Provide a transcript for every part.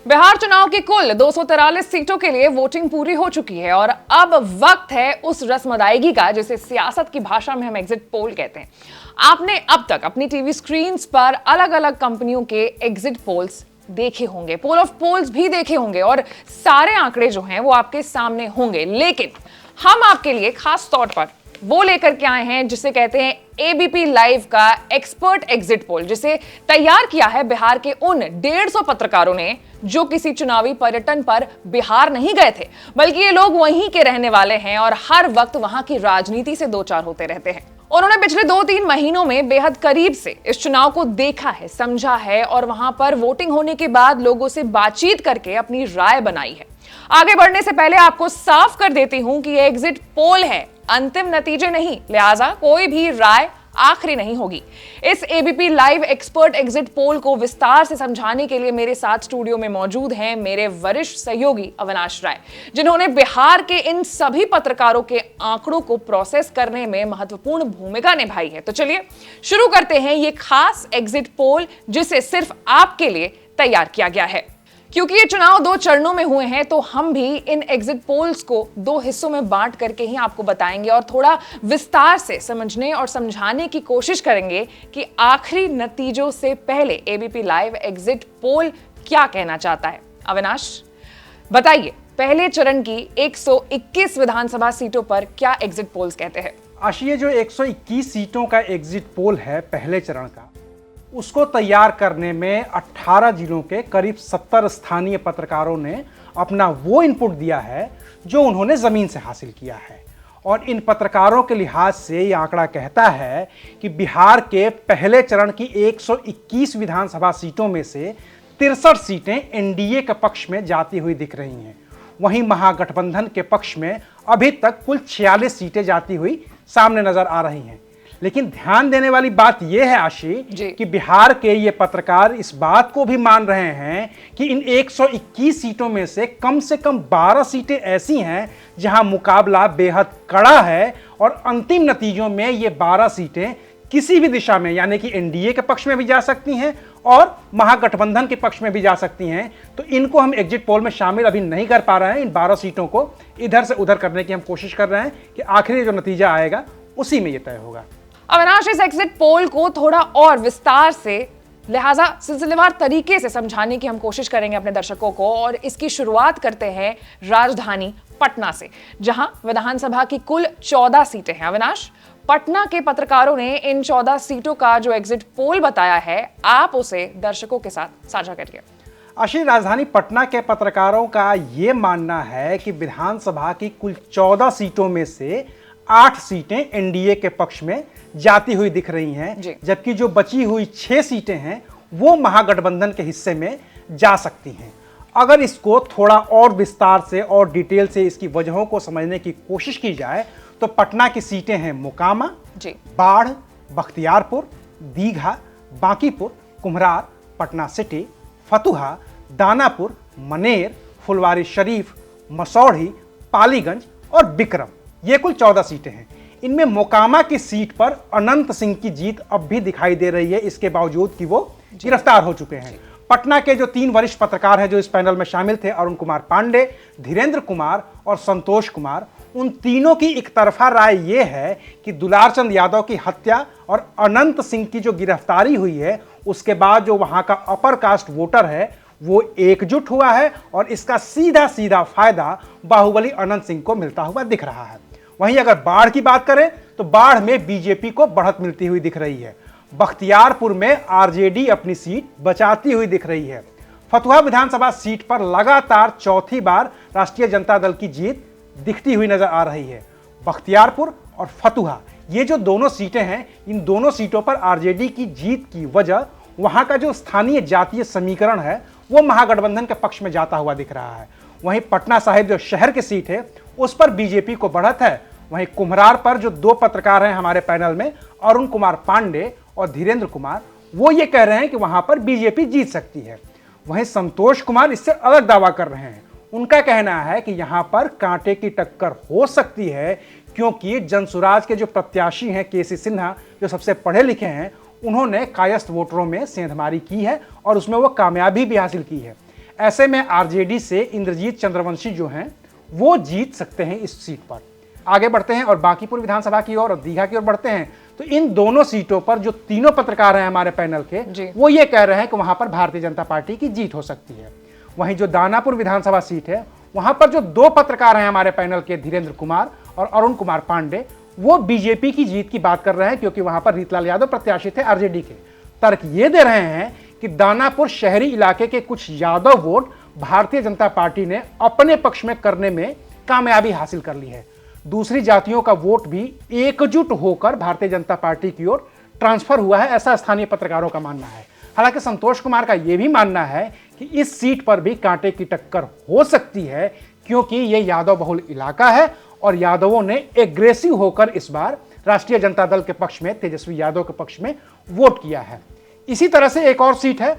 बिहार चुनाव की कुल 243 सीटों के लिए वोटिंग पूरी हो चुकी है और अब वक्त है उस रस्म अदायगी का जिसे सियासत की भाषा में हम एग्जिट पोल कहते हैं। आपने अब तक अपनी टीवी स्क्रीन पर अलग अलग कंपनियों के एग्जिट पोल्स देखे होंगे, पोल ऑफ पोल्स भी देखे होंगे और सारे आंकड़े जो हैं वो आपके सामने होंगे, लेकिन हम आपके लिए खास तौर पर वो लेकर के आए हैं जिसे कहते हैं एबीपी लाइव का एक्सपर्ट एग्जिट पोल, जिसे तैयार किया है बिहार के उन 150 पत्रकारों ने जो किसी चुनावी पर्यटन पर बिहार नहीं गए थे, बल्कि ये लोग वहीं के रहने वाले हैं और हर वक्त वहां की राजनीति से दो चार होते रहते हैं। उन्होंने पिछले 2-3 महीनों में बेहद करीब से इस चुनाव को देखा है, समझा है और वहां पर वोटिंग होने के बाद लोगों से बातचीत करके अपनी राय बनाई है। आगे बढ़ने से पहले आपको साफ कर देती हूं कि यह एग्जिट पोल है, अंतिम नतीजे नहीं, लिहाजा कोई भी राय आखिरी नहीं होगी। इस ABP live expert exit poll को विस्तार से समझाने के लिए मेरे साथ स्टूडियो में मौजूद हैं मेरे वरिष्ठ सहयोगी अविनाश राय, जिन्होंने बिहार के इन सभी पत्रकारों के आंकड़ों को प्रोसेस करने में महत्वपूर्ण भूमिका निभाई है। तो चलिए शुरू करते हैं ये खास एग्जिट पोल जिसे सिर्फ आपके लिए तैयार किया गया है। क्योंकि ये चुनाव 2 चरणों में हुए हैं तो हम भी इन एग्जिट पोल्स को 2 हिस्सों में बांट करके ही आपको बताएंगे और थोड़ा विस्तार से समझने और समझाने की कोशिश करेंगे कि आखिरी नतीजों से पहले एबीपी लाइव एग्जिट पोल क्या कहना चाहता है। अविनाश बताइए, पहले चरण की 121 विधानसभा सीटों पर क्या एग्जिट पोल्स कहते हैं? आशिया, जो 121 सीटों का एग्जिट पोल है पहले चरण का, उसको तैयार करने में 18 जिलों के करीब 70 स्थानीय पत्रकारों ने अपना वो इनपुट दिया है जो उन्होंने ज़मीन से हासिल किया है। और इन पत्रकारों के लिहाज से ये आंकड़ा कहता है कि बिहार के पहले चरण की 121 विधानसभा सीटों में से 63 सीटें एनडीए के पक्ष में जाती हुई दिख रही हैं। वहीं महागठबंधन के पक्ष में अभी तक कुल 46 सीटें जाती हुई सामने नजर आ रही हैं। लेकिन ध्यान देने वाली बात यह है आशी कि बिहार के ये पत्रकार इस बात को भी मान रहे हैं कि इन 121 सीटों में से कम 12 सीटें ऐसी हैं जहां मुकाबला बेहद कड़ा है और अंतिम नतीजों में ये 12 सीटें किसी भी दिशा में, यानी कि एनडीए के पक्ष में भी जा सकती हैं और महागठबंधन के पक्ष में भी जा सकती हैं। तो इनको हम एग्जिट पोल में शामिल अभी नहीं कर पा रहे हैं। इन 12 सीटों को इधर से उधर करने की हम कोशिश कर रहे हैं कि आखिरी जो नतीजा आएगा उसी में ये तय होगा। अविनाश, इस एग्जिट पोल को थोड़ा और विस्तार से, लिहाजा सिलसिलेवार तरीके से समझाने की हम कोशिश करेंगे अपने दर्शकों को और इसकी शुरुआत करते हैं राजधानी पटना से, जहां विधानसभा की कुल 14 सीटें हैं। अविनाश, पटना के पत्रकारों ने इन 14 सीटों का जो एग्जिट पोल बताया है, आप उसे दर्शकों के साथ साझा करिए। आशी, राजधानी पटना के पत्रकारों का यह मानना है कि विधानसभा की कुल 14 सीटों में से 8 सीटें एनडीए के पक्ष में जाती हुई दिख रही हैं, जबकि जो बची हुई 6 सीटें हैं वो महागठबंधन के हिस्से में जा सकती हैं। अगर इसको थोड़ा और विस्तार से और डिटेल से इसकी वजहों को समझने की कोशिश की जाए तो पटना की सीटें हैं मोकामा, बाढ़, बख्तियारपुर, दीघा, बांकीपुर, कुम्हरार, पटना सिटी, फतुहा, दानापुर, मनेर, फुलवारी शरीफ, मसौढ़ी, पालीगंज और बिक्रम। ये कुल 14 सीटें हैं। इनमें मोकामा की सीट पर अनंत सिंह की जीत अब भी दिखाई दे रही है, इसके बावजूद कि वो गिरफ्तार हो चुके हैं। पटना के जो 3 वरिष्ठ पत्रकार हैं जो इस पैनल में शामिल थे, अरुण कुमार पांडे, धीरेन्द्र कुमार और संतोष कुमार, उन तीनों की एक तरफा राय ये है कि दुलारचंद यादव की हत्या और अनंत सिंह की जो गिरफ्तारी हुई है उसके बाद जो वहां का अपर कास्ट वोटर है वो एकजुट हुआ है और इसका सीधा सीधा फायदा बाहुबली अनंत सिंह को मिलता हुआ दिख रहा है। वहीं अगर बाढ़ की बात करें तो बाढ़ में बीजेपी को बढ़त मिलती हुई दिख रही है। बख्तियारपुर में आरजेडी अपनी सीट बचाती हुई दिख रही है। फतुहा विधानसभा सीट पर लगातार चौथी बार राष्ट्रीय जनता दल की जीत दिखती हुई नजर आ रही है। बख्तियारपुर और फतुहा, ये जो दोनों सीटें हैं, इन दोनों सीटों पर आरजेडी की जीत की वजह वहां का जो स्थानीय जातीय समीकरण है वो महागठबंधन के पक्ष में जाता हुआ दिख रहा है। वहीं पटना साहिब जो शहर की सीट है उस पर बीजेपी को बढ़त है। वहीं कुम्हरार पर जो 2 पत्रकार हैं हमारे पैनल में, अरुण कुमार पांडे और धीरेन्द्र कुमार, वो ये कह रहे हैं कि वहां पर बीजेपी जीत सकती है। वहीं संतोष कुमार इससे अलग दावा कर रहे हैं। उनका कहना है कि यहां पर कांटे की टक्कर हो सकती है क्योंकि जनसुराज के जो प्रत्याशी हैं केसी सिन्हा, जो सबसे पढ़े लिखे हैं, उन्होंने कायस्थ वोटरों में सेंधमारी की है और उसमें वो कामयाबी भी हासिल की है। ऐसे में आरजेडी से इंद्रजीत चंद्रवंशी जो हैं वो जीत सकते हैं इस सीट पर। आगे बढ़ते हैं और बांकीपुर विधानसभा की ओर और दीघा की ओर बढ़ते हैं, तो इन दोनों सीटों पर जो तीनों पत्रकार हैं हमारे पैनल के, वो ये कह रहे हैं कि वहां पर भारतीय जनता पार्टी की जीत हो सकती है। वहीं जो दानापुर विधानसभा सीट है, वहां पर जो दो पत्रकार हैं हमारे पैनल के, धीरेन्द्र कुमार और अरुण कुमार पांडे, वो बीजेपी की जीत की बात कर रहे हैं, क्योंकि वहां पर रीतलाल यादव प्रत्याशी थे आरजेडी के। तर्क ये दे रहे हैं कि दानापुर शहरी इलाके के कुछ यादव वोट भारतीय जनता पार्टी ने अपने पक्ष में करने में कामयाबी हासिल कर ली है। दूसरी जातियों का वोट भी एकजुट होकर भारतीय जनता पार्टी की ओर ट्रांसफर हुआ है, ऐसा स्थानीय पत्रकारों का मानना है। हालांकि संतोष कुमार का यह भी मानना है कि इस सीट पर भी कांटे की टक्कर हो सकती है, क्योंकि यह यादव बहुल इलाका है और यादवों ने एग्रेसिव होकर इस बार राष्ट्रीय जनता दल के पक्ष में, तेजस्वी यादव के पक्ष में वोट किया है। इसी तरह से एक और सीट है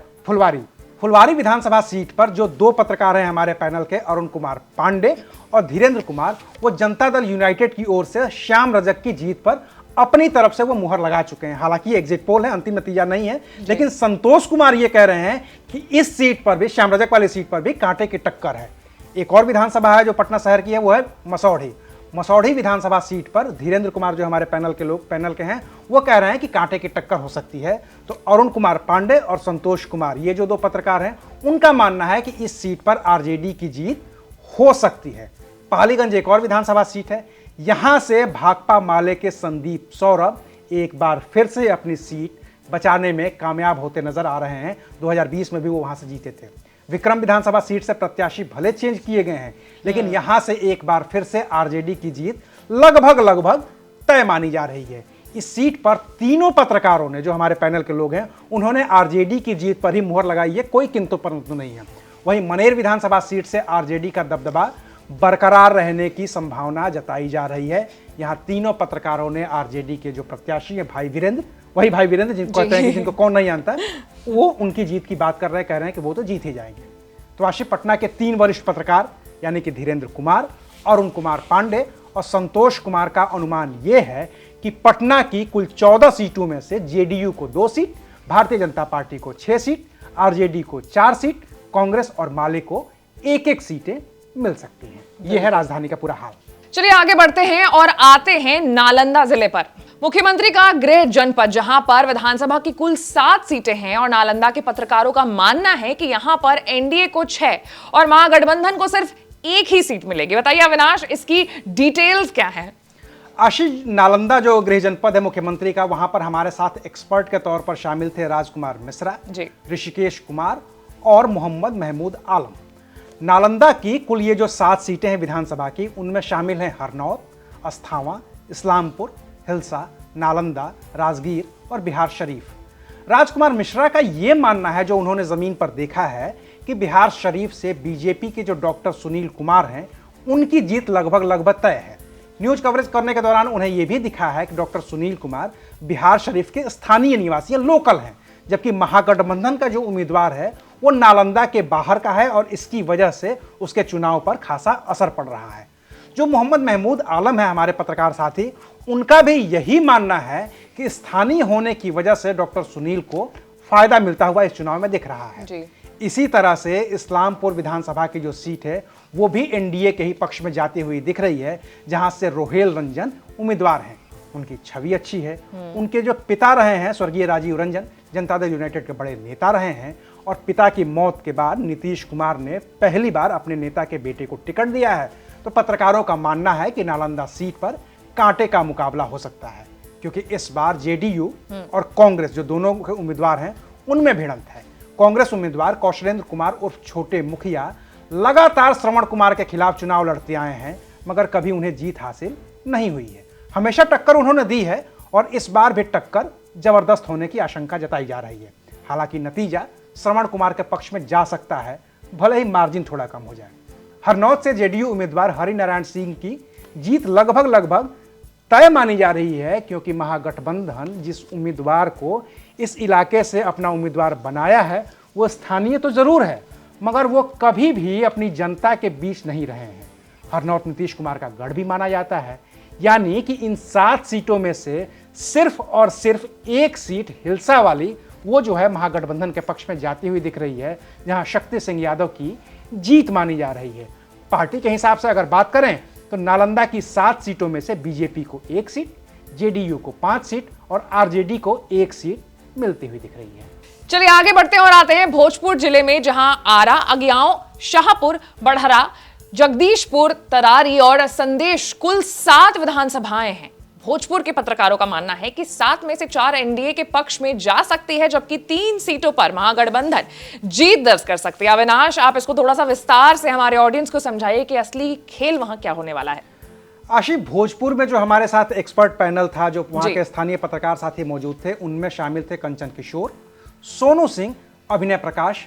फुलवारी विधानसभा सीट पर जो दो पत्रकार हैं हमारे पैनल के, अरुण कुमार पांडे और धीरेन्द्र कुमार, वो जनता दल यूनाइटेड की ओर से श्याम रजक की जीत पर अपनी तरफ से वो मुहर लगा चुके हैं। हालांकि ये एग्जिट पोल है, अंतिम नतीजा नहीं है, लेकिन संतोष कुमार ये कह रहे हैं कि इस सीट पर भी, श्याम रजक वाली सीट पर भी कांटे की टक्कर है। एक और विधानसभा है जो पटना शहर की है, वो है मसौढ़ी विधानसभा सीट पर धीरेन्द्र कुमार जो हमारे पैनल के हैं, वो कह रहे हैं कि कांटे की टक्कर हो सकती है। तो अरुण कुमार पांडे और संतोष कुमार, ये जो दो पत्रकार हैं, उनका मानना है कि इस सीट पर आरजेडी की जीत हो सकती है। पालीगंज एक और विधानसभा सीट है, यहां से भाकपा माले के संदीप सौरभ एक बार फिर से अपनी सीट बचाने में कामयाब होते नजर आ रहे हैं। 2020 में भी वो वहां से जीते थे। विक्रम विधानसभा सीट से प्रत्याशी भले चेंज किए गए हैं, लेकिन यहां से एक बार फिर से आरजेडी की जीत लगभग तय मानी जा रही है। इस सीट पर तीनों पत्रकारों ने, जो हमारे पैनल के लोग हैं, उन्होंने आरजेडी की जीत पर ही मुहर लगाई है, कोई किंतु परंतु नहीं है। वहीं मनेर विधानसभा सीट से आरजेडी का दबदबा बरकरार रहने की संभावना जताई जा रही है। यहां तीनों पत्रकारों ने आरजेडी के जो प्रत्याशी हैं, वही भाई वीरेंद्र, जिनको कहते हैं कि जिनको कौन नहीं जानता, वो उनकी जीत की बात कर रहे हैं, कह रहे हैं कि वो तो जीत ही जाएंगे। तो आशी पटना के तीन वरिष्ठ पत्रकार यानी कि धीरेन्द्र कुमार, अरुण कुमार पांडे और संतोष कुमार का अनुमान यह है कि पटना की कुल 14 सीटों में से जेडीयू को 2 सीट, भारतीय जनता पार्टी को 6 सीट, आरजेडी को 4 सीट, कांग्रेस और माले को 1-1 सीटें मिल सकती हैं। यह है राजधानी का पूरा हाल। चलिए आगे बढ़ते हैं और आते हैं नालंदा जिले पर। मुख्यमंत्री का गृह जनपद, जहां पर विधानसभा की कुल 7 सीटें हैं और नालंदा के पत्रकारों का मानना है कि यहां पर एनडीए को 6 और महागठबंधन को सिर्फ 1 ही सीट मिलेगी। बताइए अविनाश, इसकी डिटेल्स क्या है? आशीष, नालंदा जो गृह जनपद है मुख्यमंत्री का, वहां पर हमारे साथ एक्सपर्ट के तौर पर शामिल थे राजकुमार मिश्रा, ऋषिकेश कुमार और मोहम्मद महमूद आलम। नालंदा की कुल ये जो 7 सीटें हैं विधानसभा की, उनमें शामिल हैं हरनौत, अस्थावां, इस्लामपुर, हिलसा, नालंदा, राजगीर और बिहार शरीफ। राजकुमार मिश्रा का ये मानना है, जो उन्होंने जमीन पर देखा है, कि बिहार शरीफ से बीजेपी के जो डॉक्टर सुनील कुमार हैं, उनकी जीत लगभग तय है। न्यूज कवरेज करने के दौरान उन्हें यह भी दिखा है कि डॉक्टर सुनील कुमार बिहार शरीफ के स्थानीय निवासी, लोकल हैं, जबकि महागठबंधन का जो उम्मीदवार है वो नालंदा के बाहर का है और इसकी वजह से उसके चुनाव पर खासा असर पड़ रहा है। जो मोहम्मद महमूद आलम है हमारे पत्रकार साथी, उनका भी यही मानना है कि स्थानीय होने की वजह से डॉक्टर सुनील को फायदा मिलता हुआ इस चुनाव में दिख रहा है जी। इसी तरह से इस्लामपुर विधानसभा की जो सीट है वो भी एनडीए के ही पक्ष में जाती हुई दिख रही है, जहां से रोहेल रंजन उम्मीदवार हैं। उनकी छवि अच्छी है। उनके जो पिता रहे हैं स्वर्गीय राजीव रंजन, जनता दल यूनाइटेड के बड़े नेता रहे हैं, और पिता की मौत के बाद नीतीश कुमार ने पहली बार अपने नेता के बेटे को टिकट दिया है। तो पत्रकारों का मानना है कि नालंदा सीट पर कांटे का मुकाबला हो सकता है, क्योंकि इस बार जेडीयू और कांग्रेस जो दोनों के उम्मीदवार हैं उनमें भिड़ंत है। कांग्रेस उम्मीदवार कौशलेंद्र कुमार उर्फ छोटे मुखिया लगातार श्रवण कुमार के खिलाफ चुनाव लड़ते आए हैं, मगर कभी उन्हें जीत हासिल नहीं हुई है। हमेशा टक्कर उन्होंने दी है और इस बार भी टक्कर जबरदस्त होने की आशंका जताई जा रही है। हालांकि नतीजा श्रवण कुमार के पक्ष में जा सकता है, भले ही मार्जिन थोड़ा कम हो जाए। हरनौत से जेडीयू उम्मीदवार हरिनारायण सिंह की जीत लगभग तय मानी जा रही है, क्योंकि महागठबंधन जिस उम्मीदवार को इस इलाके से अपना उम्मीदवार बनाया है वो स्थानीय तो जरूर है, मगर वो कभी भी अपनी जनता के बीच नहीं रहे हैं। हरनौत नीतीश कुमार का गढ़ भी माना जाता है, यानी कि इन 7 सीटों में से सिर्फ और सिर्फ 1 सीट हिलसा वाली वो जो है महागठबंधन के पक्ष में जाती हुई दिख रही है, जहां शक्ति सिंह यादव की जीत मानी जा रही है। पार्टी के हिसाब से अगर बात करें तो नालंदा की 7 सीटों में से बीजेपी को 1 सीट, जेडीयू को 5 सीट और आरजेडी को 1 सीट मिलती हुई दिख रही है। चलिए आगे बढ़ते हैं और आते हैं भोजपुर जिले में, जहां आरा, अगियाओं, शाहपुर, बढ़हरा, जगदीशपुर, तरारी और संदेश कुल 7 विधानसभाएं हैं। भोजपुर के पत्रकारों का मानना है कि 7 में से 4 एनडीए के पक्ष में जा सकती है, जबकि 3 सीटों पर महागठबंधन जीत दर्ज कर सकती है। अविनाश, आप इसको थोड़ा सा विस्तार से हमारे ऑडियंस को समझाइए कि असली खेल वहां क्या होने वाला है। आशी, भोजपुर में जो हमारे साथ एक्सपर्ट पैनल था, जो वहां के स्थानीय पत्रकार साथी मौजूद थे, उनमें शामिल थे कंचन किशोर, सोनू सिंह, अभिनय प्रकाश,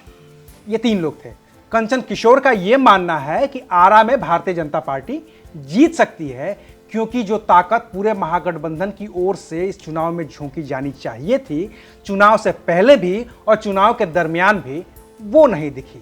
ये 3 लोग थे। कंचन किशोर का यह मानना है कि आरा में भारतीय जनता पार्टी जीत सकती है, क्योंकि जो ताकत पूरे महागठबंधन की ओर से इस चुनाव में झोंकी जानी चाहिए थी, चुनाव से पहले भी और चुनाव के दरमियान भी, वो नहीं दिखी।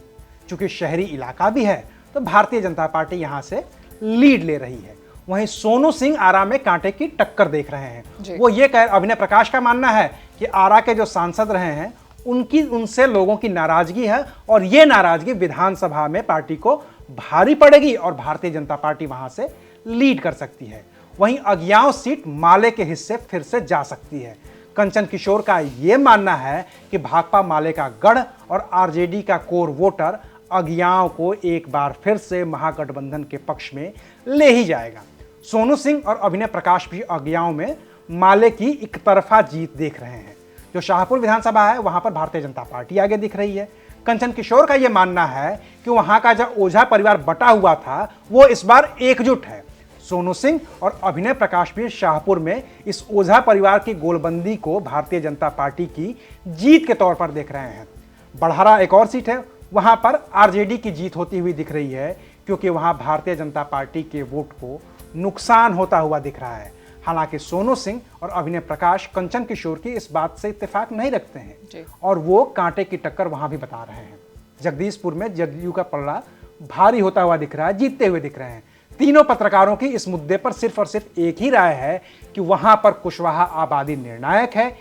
चूंकि शहरी इलाका भी है तो भारतीय जनता पार्टी यहां से लीड ले रही है। वहीं सोनू सिंह आरा में कांटे की टक्कर देख रहे हैं। वो ये कह, अभिनय प्रकाश का मानना है कि आरा के जो सांसद रहे हैं उनसे लोगों की नाराजगी है और ये नाराजगी विधानसभा में पार्टी को भारी पड़ेगी और भारतीय जनता पार्टी वहां से लीड कर सकती है। वहीं अगियाओं सीट माले के हिस्से फिर से जा सकती है। कंचन किशोर का यह मानना है कि भाकपा माले का गढ़ और आरजेडी का कोर वोटर अगियाओं को एक बार फिर से महागठबंधन के पक्ष में ले ही जाएगा। सोनू सिंह और अभिनय प्रकाश भी अगियाओं में माले की एक तरफा जीत देख रहे हैं। जो शाहपुर विधानसभा है वहां पर भारतीय जनता पार्टी आगे दिख रही है। कंचन किशोर का यह मानना है कि वहां का जो ओझा परिवार बटा हुआ था वो इस बार एकजुट है। सोनू सिंह और अभिनय प्रकाश भी शाहपुर में इस ओझा परिवार की गोलबंदी को भारतीय जनता पार्टी की जीत के तौर पर देख रहे हैं। बढ़हरा एक और सीट है, वहां पर आरजेडी की जीत होती हुई दिख रही है, क्योंकि वहां भारतीय जनता पार्टी के वोट को नुकसान होता हुआ दिख रहा है। हालांकि सोनू सिंह और अभिनय प्रकाश कंचन किशोर की इस बात से इत्तेफाक नहीं रखते हैं और वो कांटे की टक्कर वहां भी बता रहे हैं। जगदीशपुर में जदयू का पलड़ा भारी होता हुआ दिख रहा है, जीतते हुए दिख रहे हैं। तीनों पत्रकारों की इस मुद्दे पर सिर्फ और सिर्फ एक ही राय है कि वहां पर कुशवाहा आबादी निर्णायक है,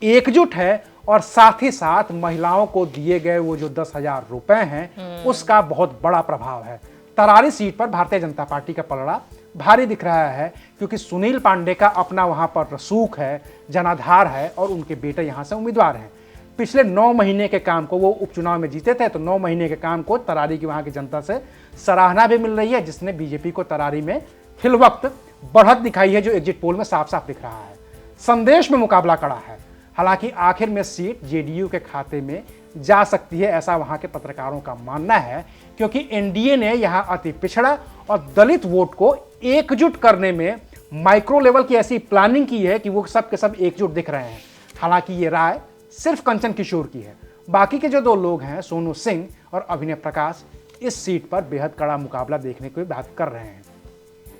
एकजुट है और साथ ही साथ महिलाओं को दिए गए वो जो 10,000 रुपए हैं उसका बहुत बड़ा प्रभाव है। तरारी सीट पर भारतीय जनता पार्टी का पलड़ा भारी दिख रहा है, क्योंकि सुनील पांडे का अपना वहां पर रसूख है, जनाधार है और उनके बेटे यहां से उम्मीदवार हैं। पिछले 9 महीने के काम को वो उपचुनाव में जीते थे, तो 9 महीने के काम को तरारी की वहां की जनता से सराहना भी मिल रही है, जिसने बीजेपी को तरारी में फिल वक्त बढ़त दिखाई है, जो एग्जिट पोल में साफ साफ दिख रहा है। संदेश में मुकाबला कड़ा है, हालांकि आखिर में सीट जेडीयू के खाते में जा सकती है, ऐसा वहां के पत्रकारों का मानना है, क्योंकि एनडीए ने यहां अति पिछड़ा और दलित वोट को एकजुट करने में माइक्रो लेवल की ऐसी प्लानिंग की है कि वो सब के सब एकजुट दिख रहे हैं। हालांकि ये राय सिर्फ कंचन किशोर की है। बाकी के जो 2 लोग हैं, सोनू सिंह और अभिनय प्रकाश, इस सीट पर बेहद कड़ा मुकाबला देखने की बात कर रहे हैं।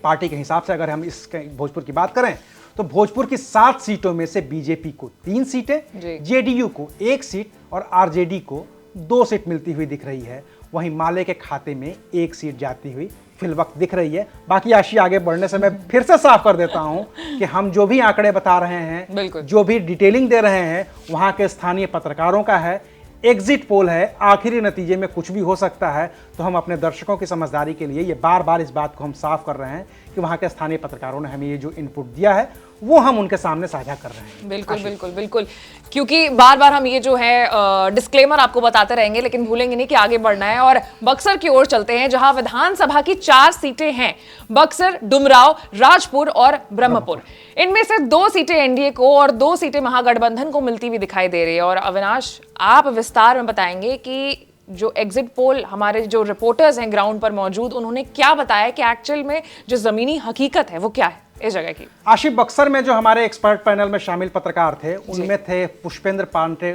पार्टी के हिसाब से अगर हम इस भोजपुर की बात करें तो भोजपुर की 7 सीटों में से बीजेपी को 3 सीटें, जेडीयू को 1 सीट और आरजेडी को 2 सीट मिलती हुई दिख रही है। वहीं माले के खाते में 1 सीट जाती हुई फिल वक्त दिख रही है। बाकी आशी, आगे बढ़ने से मैं फिर से साफ कर देता हूं कि हम जो भी आंकड़े बता रहे हैं, जो भी डिटेलिंग दे रहे हैं, वहां के स्थानीय पत्रकारों का है, एग्जिट पोल है, आखिरी नतीजे में कुछ भी हो सकता है। तो हम अपने दर्शकों की समझदारी के लिए ये बार बार इस बात को हम साफ कर रहे हैं कि वहां के स्थानीय पत्रकारों ने हमें ये जो इनपुट दिया है वो हम उनके सामने साझा कर रहे हैं। बिल्कुल बिल्कुल बिल्कुल, क्योंकि बार बार हम ये जो है डिस्क्लेमर आपको बताते रहेंगे, लेकिन भूलेंगे नहीं कि आगे बढ़ना है और बक्सर की ओर चलते हैं, जहां विधानसभा की 4 सीटें हैं, बक्सर, डुमराव, राजपुर और ब्रह्मपुर। इनमें से 2 सीटें एनडीए को और 2 सीटें महागठबंधन को मिलती हुई दिखाई दे रही है। और अविनाश, आप विस्तार में बताएंगे कि जो एग्जिट पोल हमारे जो रिपोर्टर्स हैं ग्राउंड पर मौजूद, उन्होंने क्या बताया कि एक्चुअल में जो जमीनी हकीकत है वो क्या है इस जगह की। आशिफ, बक्सर में जो हमारे एक्सपर्ट पैनल में शामिल पत्रकार थे उनमें थे पुष्पेंद्र पांडे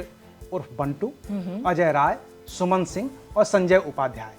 उर्फ बंटू, अजय राय, सुमन सिंह और संजय उपाध्याय।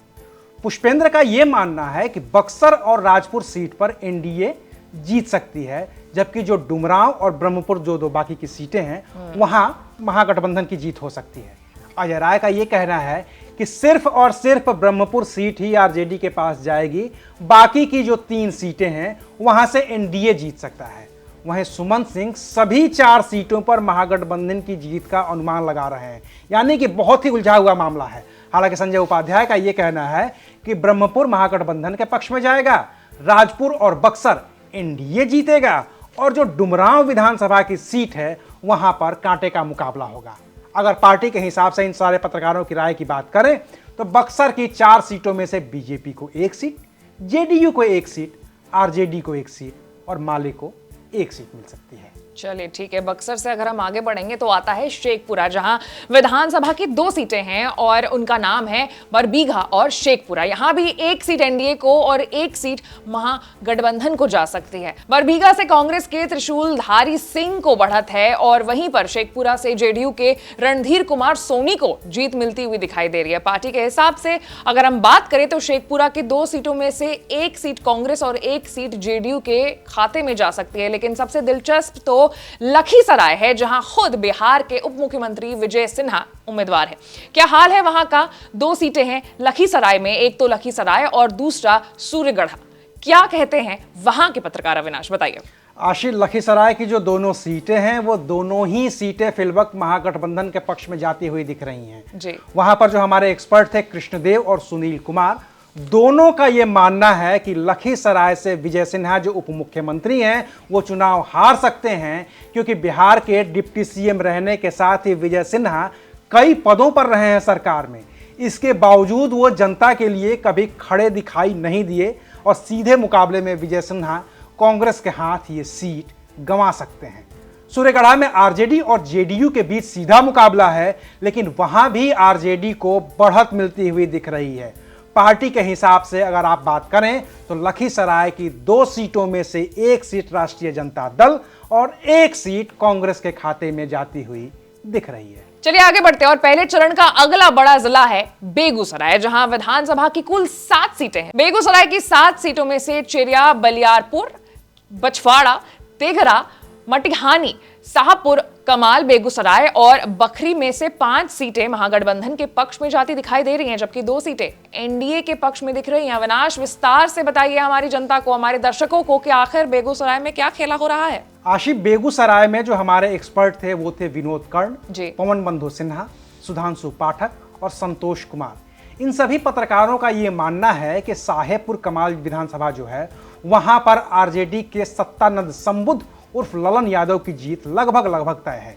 पुष्पेंद्र का यह मानना है कि बक्सर और राजपुर सीट पर एनडीए जीत सकती है, जबकि जो डुमराव और ब्रह्मपुर जो 2 बाकी की सीटें हैं वहां महागठबंधन की जीत हो सकती है। अजय राय का यह कहना है कि सिर्फ और सिर्फ ब्रह्मपुर सीट ही आरजेडी के पास जाएगी, बाकी की जो 3 सीटें हैं वहां से एनडीए जीत सकता है। वहीं सुमन सिंह सभी 4 सीटों पर महागठबंधन की जीत का अनुमान लगा रहे हैं, यानी कि बहुत ही उलझा हुआ मामला है। हालांकि संजय उपाध्याय का यह कहना है कि ब्रह्मपुर महागठबंधन के पक्ष में जाएगा, राजपुर और बक्सर एनडीए जीतेगा और जो डुमरांव विधानसभा की सीट है वहां पर कांटे का मुकाबला होगा। अगर पार्टी के हिसाब से इन सारे पत्रकारों की राय की बात करें तो बक्सर की 4 सीटों में से बीजेपी को 1 सीट, जेडीयू को 1 सीट, आरजेडी को 1 सीट और माले को 1 सीट मिल सकती है। चलिए ठीक है, बक्सर से अगर हम आगे बढ़ेंगे तो आता है शेखपुरा, जहां विधानसभा की 2 सीटें हैं और उनका नाम है बरबीघा और शेखपुरा। यहां भी 1 सीट एनडीए को और 1 सीट महागठबंधन को जा सकती है। बरबीघा से कांग्रेस के त्रिशूलधारी सिंह को बढ़त है और वहीं पर शेखपुरा से जेडीयू के रणधीर कुमार सोनी को जीत मिलती हुई दिखाई दे रही है। पार्टी के हिसाब से अगर हम बात करें तो शेखपुरा की 2 सीटों में से 1 सीट कांग्रेस और 1 सीट जेडीयू के खाते में जा सकती है। लेकिन सबसे दिलचस्प तो लखीसराय है, जहां खुद बिहार के उप मुख्यमंत्री विजय सिन्हा उम्मीदवार है। क्या हाल है वहां का? 2 सीटें हैं लखीसराय में, एक तो लखीसराय और दूसरा सूर्यगढ़ा। क्या कहते हैं वहां के पत्रकार? अविनाश बताइए। आशीष, लखीसराय की जो दोनों सीटें हैं वो दोनों ही सीटें फिलवक्त महागठबंधन के पक्ष में जाती हुई दिख रही हैं जी। वहां पर जो हमारे एक्सपर्ट थे कृष्णदेव और सुनील कुमार, दोनों का यह मानना है कि लखीसराय से विजय सिन्हा जो उप मुख्यमंत्री हैं वो चुनाव हार सकते हैं, क्योंकि बिहार के डिप्टी सीएम रहने के साथ ही विजय सिन्हा कई पदों पर रहे हैं सरकार में। इसके बावजूद वो जनता के लिए कभी खड़े दिखाई नहीं दिए और सीधे मुकाबले में विजय सिन्हा कांग्रेस के हाथ ये सीट गंवा सकते हैं। सूर्यगढ़ा में आरजेडी और जेडीयू के बीच सीधा मुकाबला है, लेकिन वहां भी आरजेडी को बढ़त मिलती हुई दिख रही है। पार्टी के हिसाब से अगर आप बात करें तो लखीसराय की 2 सीटों में से 1 सीट राष्ट्रीय जनता दल और 1 सीट कांग्रेस के खाते में जाती हुई दिख रही है। चलिए आगे बढ़ते हैं और पहले चरण का अगला बड़ा जिला है बेगूसराय, जहां विधानसभा की कुल 7 सीटें हैं। बेगूसराय की 7 सीटों में से चिरिया, बलियारपुर, बछवाड़ा, तेघरा, मटिहानी, साहबपुर, कमाल, बेगूसराय और बखरी में से 5 सीटें महागठबंधन के पक्ष में जाती दिखाई दे रही हैं, जबकि 2 सीटें एनडीए के पक्ष में दिख रही हैं। अविनाश, विस्तार से बताइए हमारी जनता को, हमारे दर्शकों को कि आखिर बेगूसराय में क्या खेला हो रहा है। आशिफ, बेगूसराय में जो हमारे एक्सपर्ट थे वो थे विनोद कर्ण, पवन बंधु सिन्हा, सुधांशु पाठक और संतोष कुमार। इन सभी पत्रकारों का ये मानना है कि साहेबपुर कमाल विधानसभा जो है वहां पर आरजेडी के सत्तानंद संबुद्ध उर्फ ललन यादव की जीत लगभग तय है।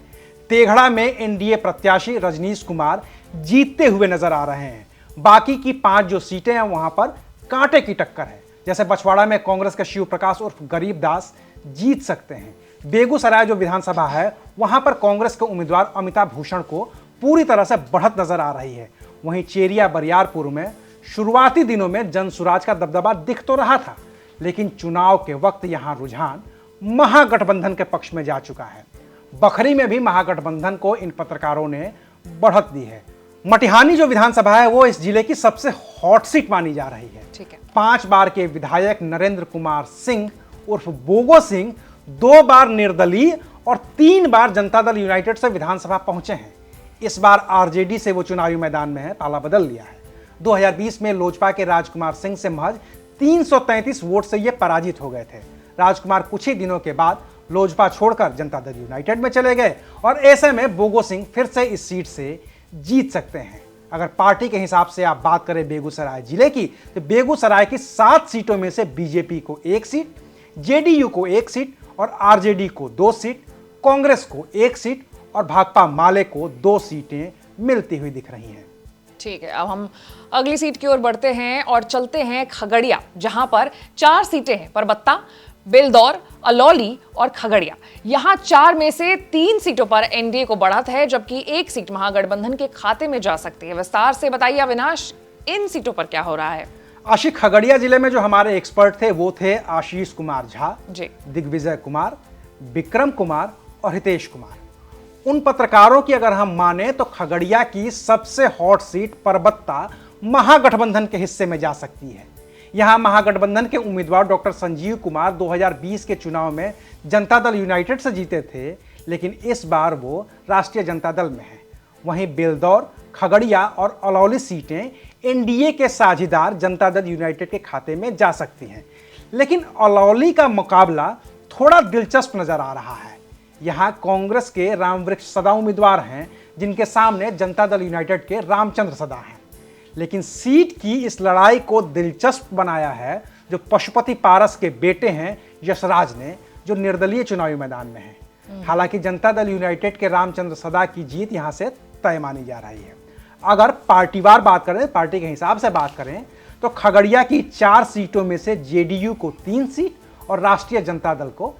तेघड़ा में एनडीए प्रत्याशी रजनीश कुमार जीतते हुए नजर आ रहे हैं। बाकी की 5 जो सीटें हैं वहां पर कांटे की टक्कर है। जैसे बछवाड़ा में कांग्रेस के शिव प्रकाश उर्फ गरीब दास जीत सकते हैं। बेगूसराय जो विधानसभा है वहां पर कांग्रेस के उम्मीदवार अमिताभ भूषण को पूरी तरह से बढ़त नजर आ रही है। वहीं चेरिया बरियारपुर में शुरुआती दिनों में जनसुराज का दबदबा दिख तो रहा था, लेकिन चुनाव के वक्त यहां रुझान महागठबंधन के पक्ष में जा चुका है। बखरी में भी महागठबंधन को इन पत्रकारों ने बढ़त दी है। मटिहानी जो विधानसभा है वो इस जिले की सबसे हॉट सीट मानी जा रही है। ठीक है। 5 बार के विधायक नरेंद्र कुमार सिंह उर्फ बोगो सिंह 2 बार निर्दलीय और 3 बार जनता दल यूनाइटेड से विधानसभा पहुंचे हैं। इस बार आरजेडी से वो चुनावी मैदान में है, पाला बदल लिया है। 2020 में लोजपा के राजकुमार सिंह से महज 333 वोट से ये पराजित हो गए थे। राजकुमार कुछ ही दिनों के बाद लोजपा छोड़कर जनता दल यूनाइटेड में चले गए और ऐसे में बोगो सिंह फिर से इस सीट से जीत सकते हैं। अगर पार्टी के हिसाब से आप बात करें बेगूसराय जिले की, तो बेगूसराय की 7 सीटों में से बीजेपी को 1 सीट, जेडीयू को 1 सीट और आरजेडी को 2 सीट, कांग्रेस को 1 सीट और भाकपा माले को 2 सीटें मिलती हुई दिख रही हैं। ठीक है, अब हम अगली सीट की ओर बढ़ते हैं और चलते हैं खगड़िया, जहां पर 4 सीटें हैं, परबत्ता, बेलदौर, अलौली और खगड़िया। यहां 4 में से 3 सीटों पर एनडीए को बढ़त है, जबकि 1 सीट महागठबंधन के खाते में जा सकती है। विस्तार से बताइए अविनाश, इन सीटों पर क्या हो रहा है। आशिक, खगड़िया जिले में जो हमारे एक्सपर्ट थे वो थे आशीष कुमार झा जी, दिग्विजय कुमार, विक्रम कुमार और हितेश कुमार। उन पत्रकारों की अगर हम माने तो खगड़िया की सबसे हॉट सीट परबत्ता महागठबंधन के हिस्से में जा सकती है। यहां महागठबंधन के उम्मीदवार डॉक्टर संजीव कुमार 2020 के चुनाव में जनता दल यूनाइटेड से जीते थे, लेकिन इस बार वो राष्ट्रीय जनता दल में हैं। वहीं बेलदौर, खगड़िया और अलौली सीटें एनडीए के साझीदार जनता दल यूनाइटेड के खाते में जा सकती हैं। लेकिन अलौली का मुकाबला थोड़ा दिलचस्प नजर आ रहा है। यहां कांग्रेस के रामवृक्ष सदा उम्मीदवार हैं, जिनके सामने जनता दल यूनाइटेड के रामचंद्र सदा हैं। लेकिन सीट की इस लड़ाई को दिलचस्प बनाया है जो पशुपति पारस के बेटे हैं यशराज ने, जो निर्दलीय चुनावी मैदान में हैं। हालांकि जनता दल यूनाइटेड के रामचंद्र सदा की जीत यहां से तय मानी जा रही है। अगर पार्टीवार बात करें, पार्टी के हिसाब से बात करें, तो खगड़िया की 4 सीटों में से जेडीयू को 3 सीट और राष्ट्रीय जनता दल को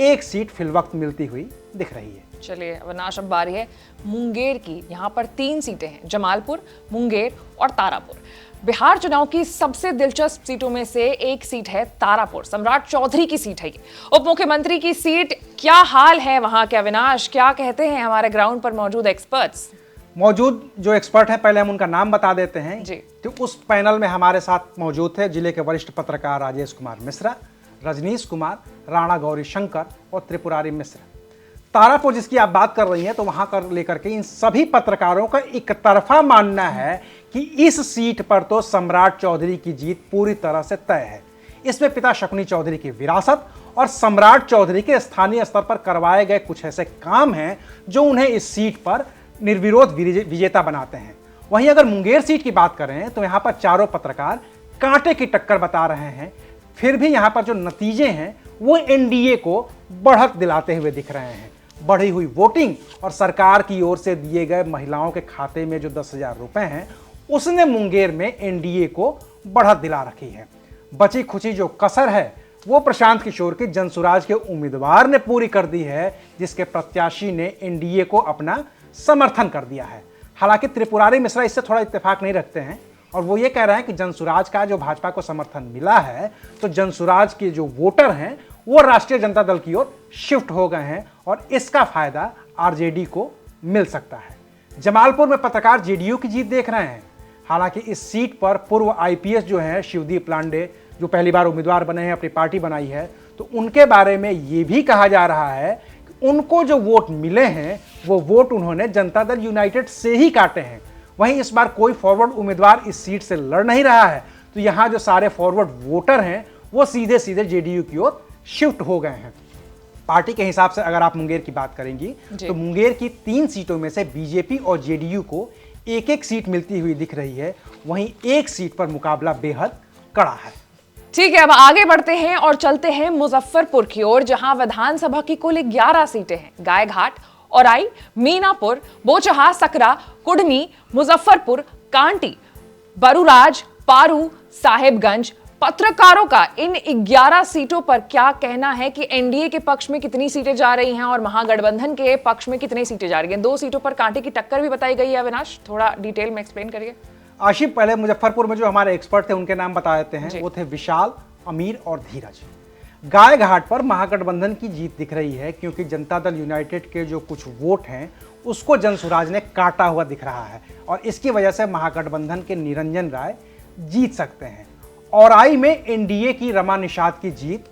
1 सीट फिलवक्त मिलती हुई दिख रही है। चलिए अविनाश, अब बारी है मुंगेर की। यहाँ पर 3 सीटें हैं, जमालपुर, मुंगेर और तारापुर। बिहार चुनाव की सबसे दिलचस्प सीटों में से एक सीट है तारापुर, सम्राट चौधरी की सीट है ये, उप मुख्यमंत्री की सीट। क्या हाल है वहां के अविनाश, क्या कहते हैं हमारे ग्राउंड पर मौजूद एक्सपर्ट्स? मौजूद जो एक्सपर्ट हैं, पहले हम उनका नाम बता देते हैं जी। तो उस पैनल में हमारे साथ मौजूद थे जिले के वरिष्ठ पत्रकार राजेश कुमार मिश्रा, रजनीश कुमार, राणा गौरी शंकर और त्रिपुरारी मिश्र। तारापुर जिसकी आप बात कर रही हैं, तो वहां कर लेकर के इन सभी पत्रकारों का एक तरफा मानना है कि इस सीट पर तो सम्राट चौधरी की जीत पूरी तरह से तय है। इसमें पिता शकुनी चौधरी की विरासत और सम्राट चौधरी के स्थानीय स्तर पर करवाए गए कुछ ऐसे काम हैं जो उन्हें इस सीट पर निर्विरोध विजेता बनाते हैं। वहीं अगर मुंगेर सीट की बात करें तो यहां पर चारों पत्रकार कांटे की टक्कर बता रहे हैं। फिर भी यहां पर जो नतीजे हैं वो एनडीए को बढ़त दिलाते हुए दिख रहे हैं। बढ़ी हुई वोटिंग और सरकार की ओर से दिए गए महिलाओं के खाते में जो 10,000 रुपए हैं, उसने मुंगेर में एनडीए को बढ़त दिला रखी है। बची खुची जो कसर है वो प्रशांत किशोर के जनसुराज के उम्मीदवार ने पूरी कर दी है, जिसके प्रत्याशी ने एनडीए को अपना समर्थन कर दिया है। हालांकि त्रिपुरारी मिश्रा इससे थोड़ा इत्तेफाक नहीं रखते हैं और वो ये कह रहे हैं कि जनसुराज का जो भाजपा को समर्थन मिला है, तो जनसुराज के जो वोटर हैं वो राष्ट्रीय जनता दल की ओर शिफ्ट हो गए हैं और इसका फायदा आरजेडी को मिल सकता है। जमालपुर में पत्रकार जेडीयू की जीत देख रहे हैं। हालांकि इस सीट पर पूर्व आईपीएस जो हैं शिवदीप लांडे, जो पहली बार उम्मीदवार बने हैं, अपनी पार्टी बनाई है, तो उनके बारे में ये भी कहा जा रहा है कि उनको जो वोट मिले हैं वो वोट उन्होंने जनता दल यूनाइटेड से ही काटे हैं। वहीं इस बार कोई फॉरवर्ड उम्मीदवार इस सीट से लड़ नहीं रहा है, तो यहाँ जो सारे फॉरवर्ड वोटर हैं वो सीधे सीधे जेडीयू की ओर शिफ्ट हो गए हैं। पार्टी के हिसाब से अगर आप मुंगेर की बात करेंगी तो मुंगेर की 3 सीटों में से बीजेपी और जेडीयू को एक एक सीट मिलती हुई दिख रही है। वहीं एक सीट पर मुकाबला बेहद कड़ा है। ठीक है, अब आगे बढ़ते हैं और चलते हैं मुजफ्फरपुर की ओर, जहां विधानसभा की कुल 11 सीटें हैं। गायघाट, औराई, मीनापुर, बोचहा, सकरा, कुढ़नी, मुजफ्फरपुर, कांटी, बरूराज, पारू, साहेबगंज। पत्रकारों का इन 11 सीटों पर क्या कहना है कि एनडीए के पक्ष में कितनी सीटें जा रही हैं और महागठबंधन के पक्ष में कितनी सीटें जा रही हैं? 2 सीटों पर कांटे की टक्कर भी बताई गई है। अविनाश, थोड़ा डिटेल में एक्सप्लेन करिए। आशिफ, पहले मुजफ्फरपुर में जो हमारे एक्सपर्ट थे उनके नाम बता देते हैं। वो थे विशाल, अमीर और धीरज। गायघाट पर महागठबंधन की जीत दिख रही है, क्योंकि जनता दल यूनाइटेड के जो कुछ वोट हैं उसको जनसुराज ने काटा हुआ दिख रहा है और इसकी वजह से महागठबंधन के निरंजन राय जीत सकते हैं। औराई में एनडीए की रमा निषाद की जीत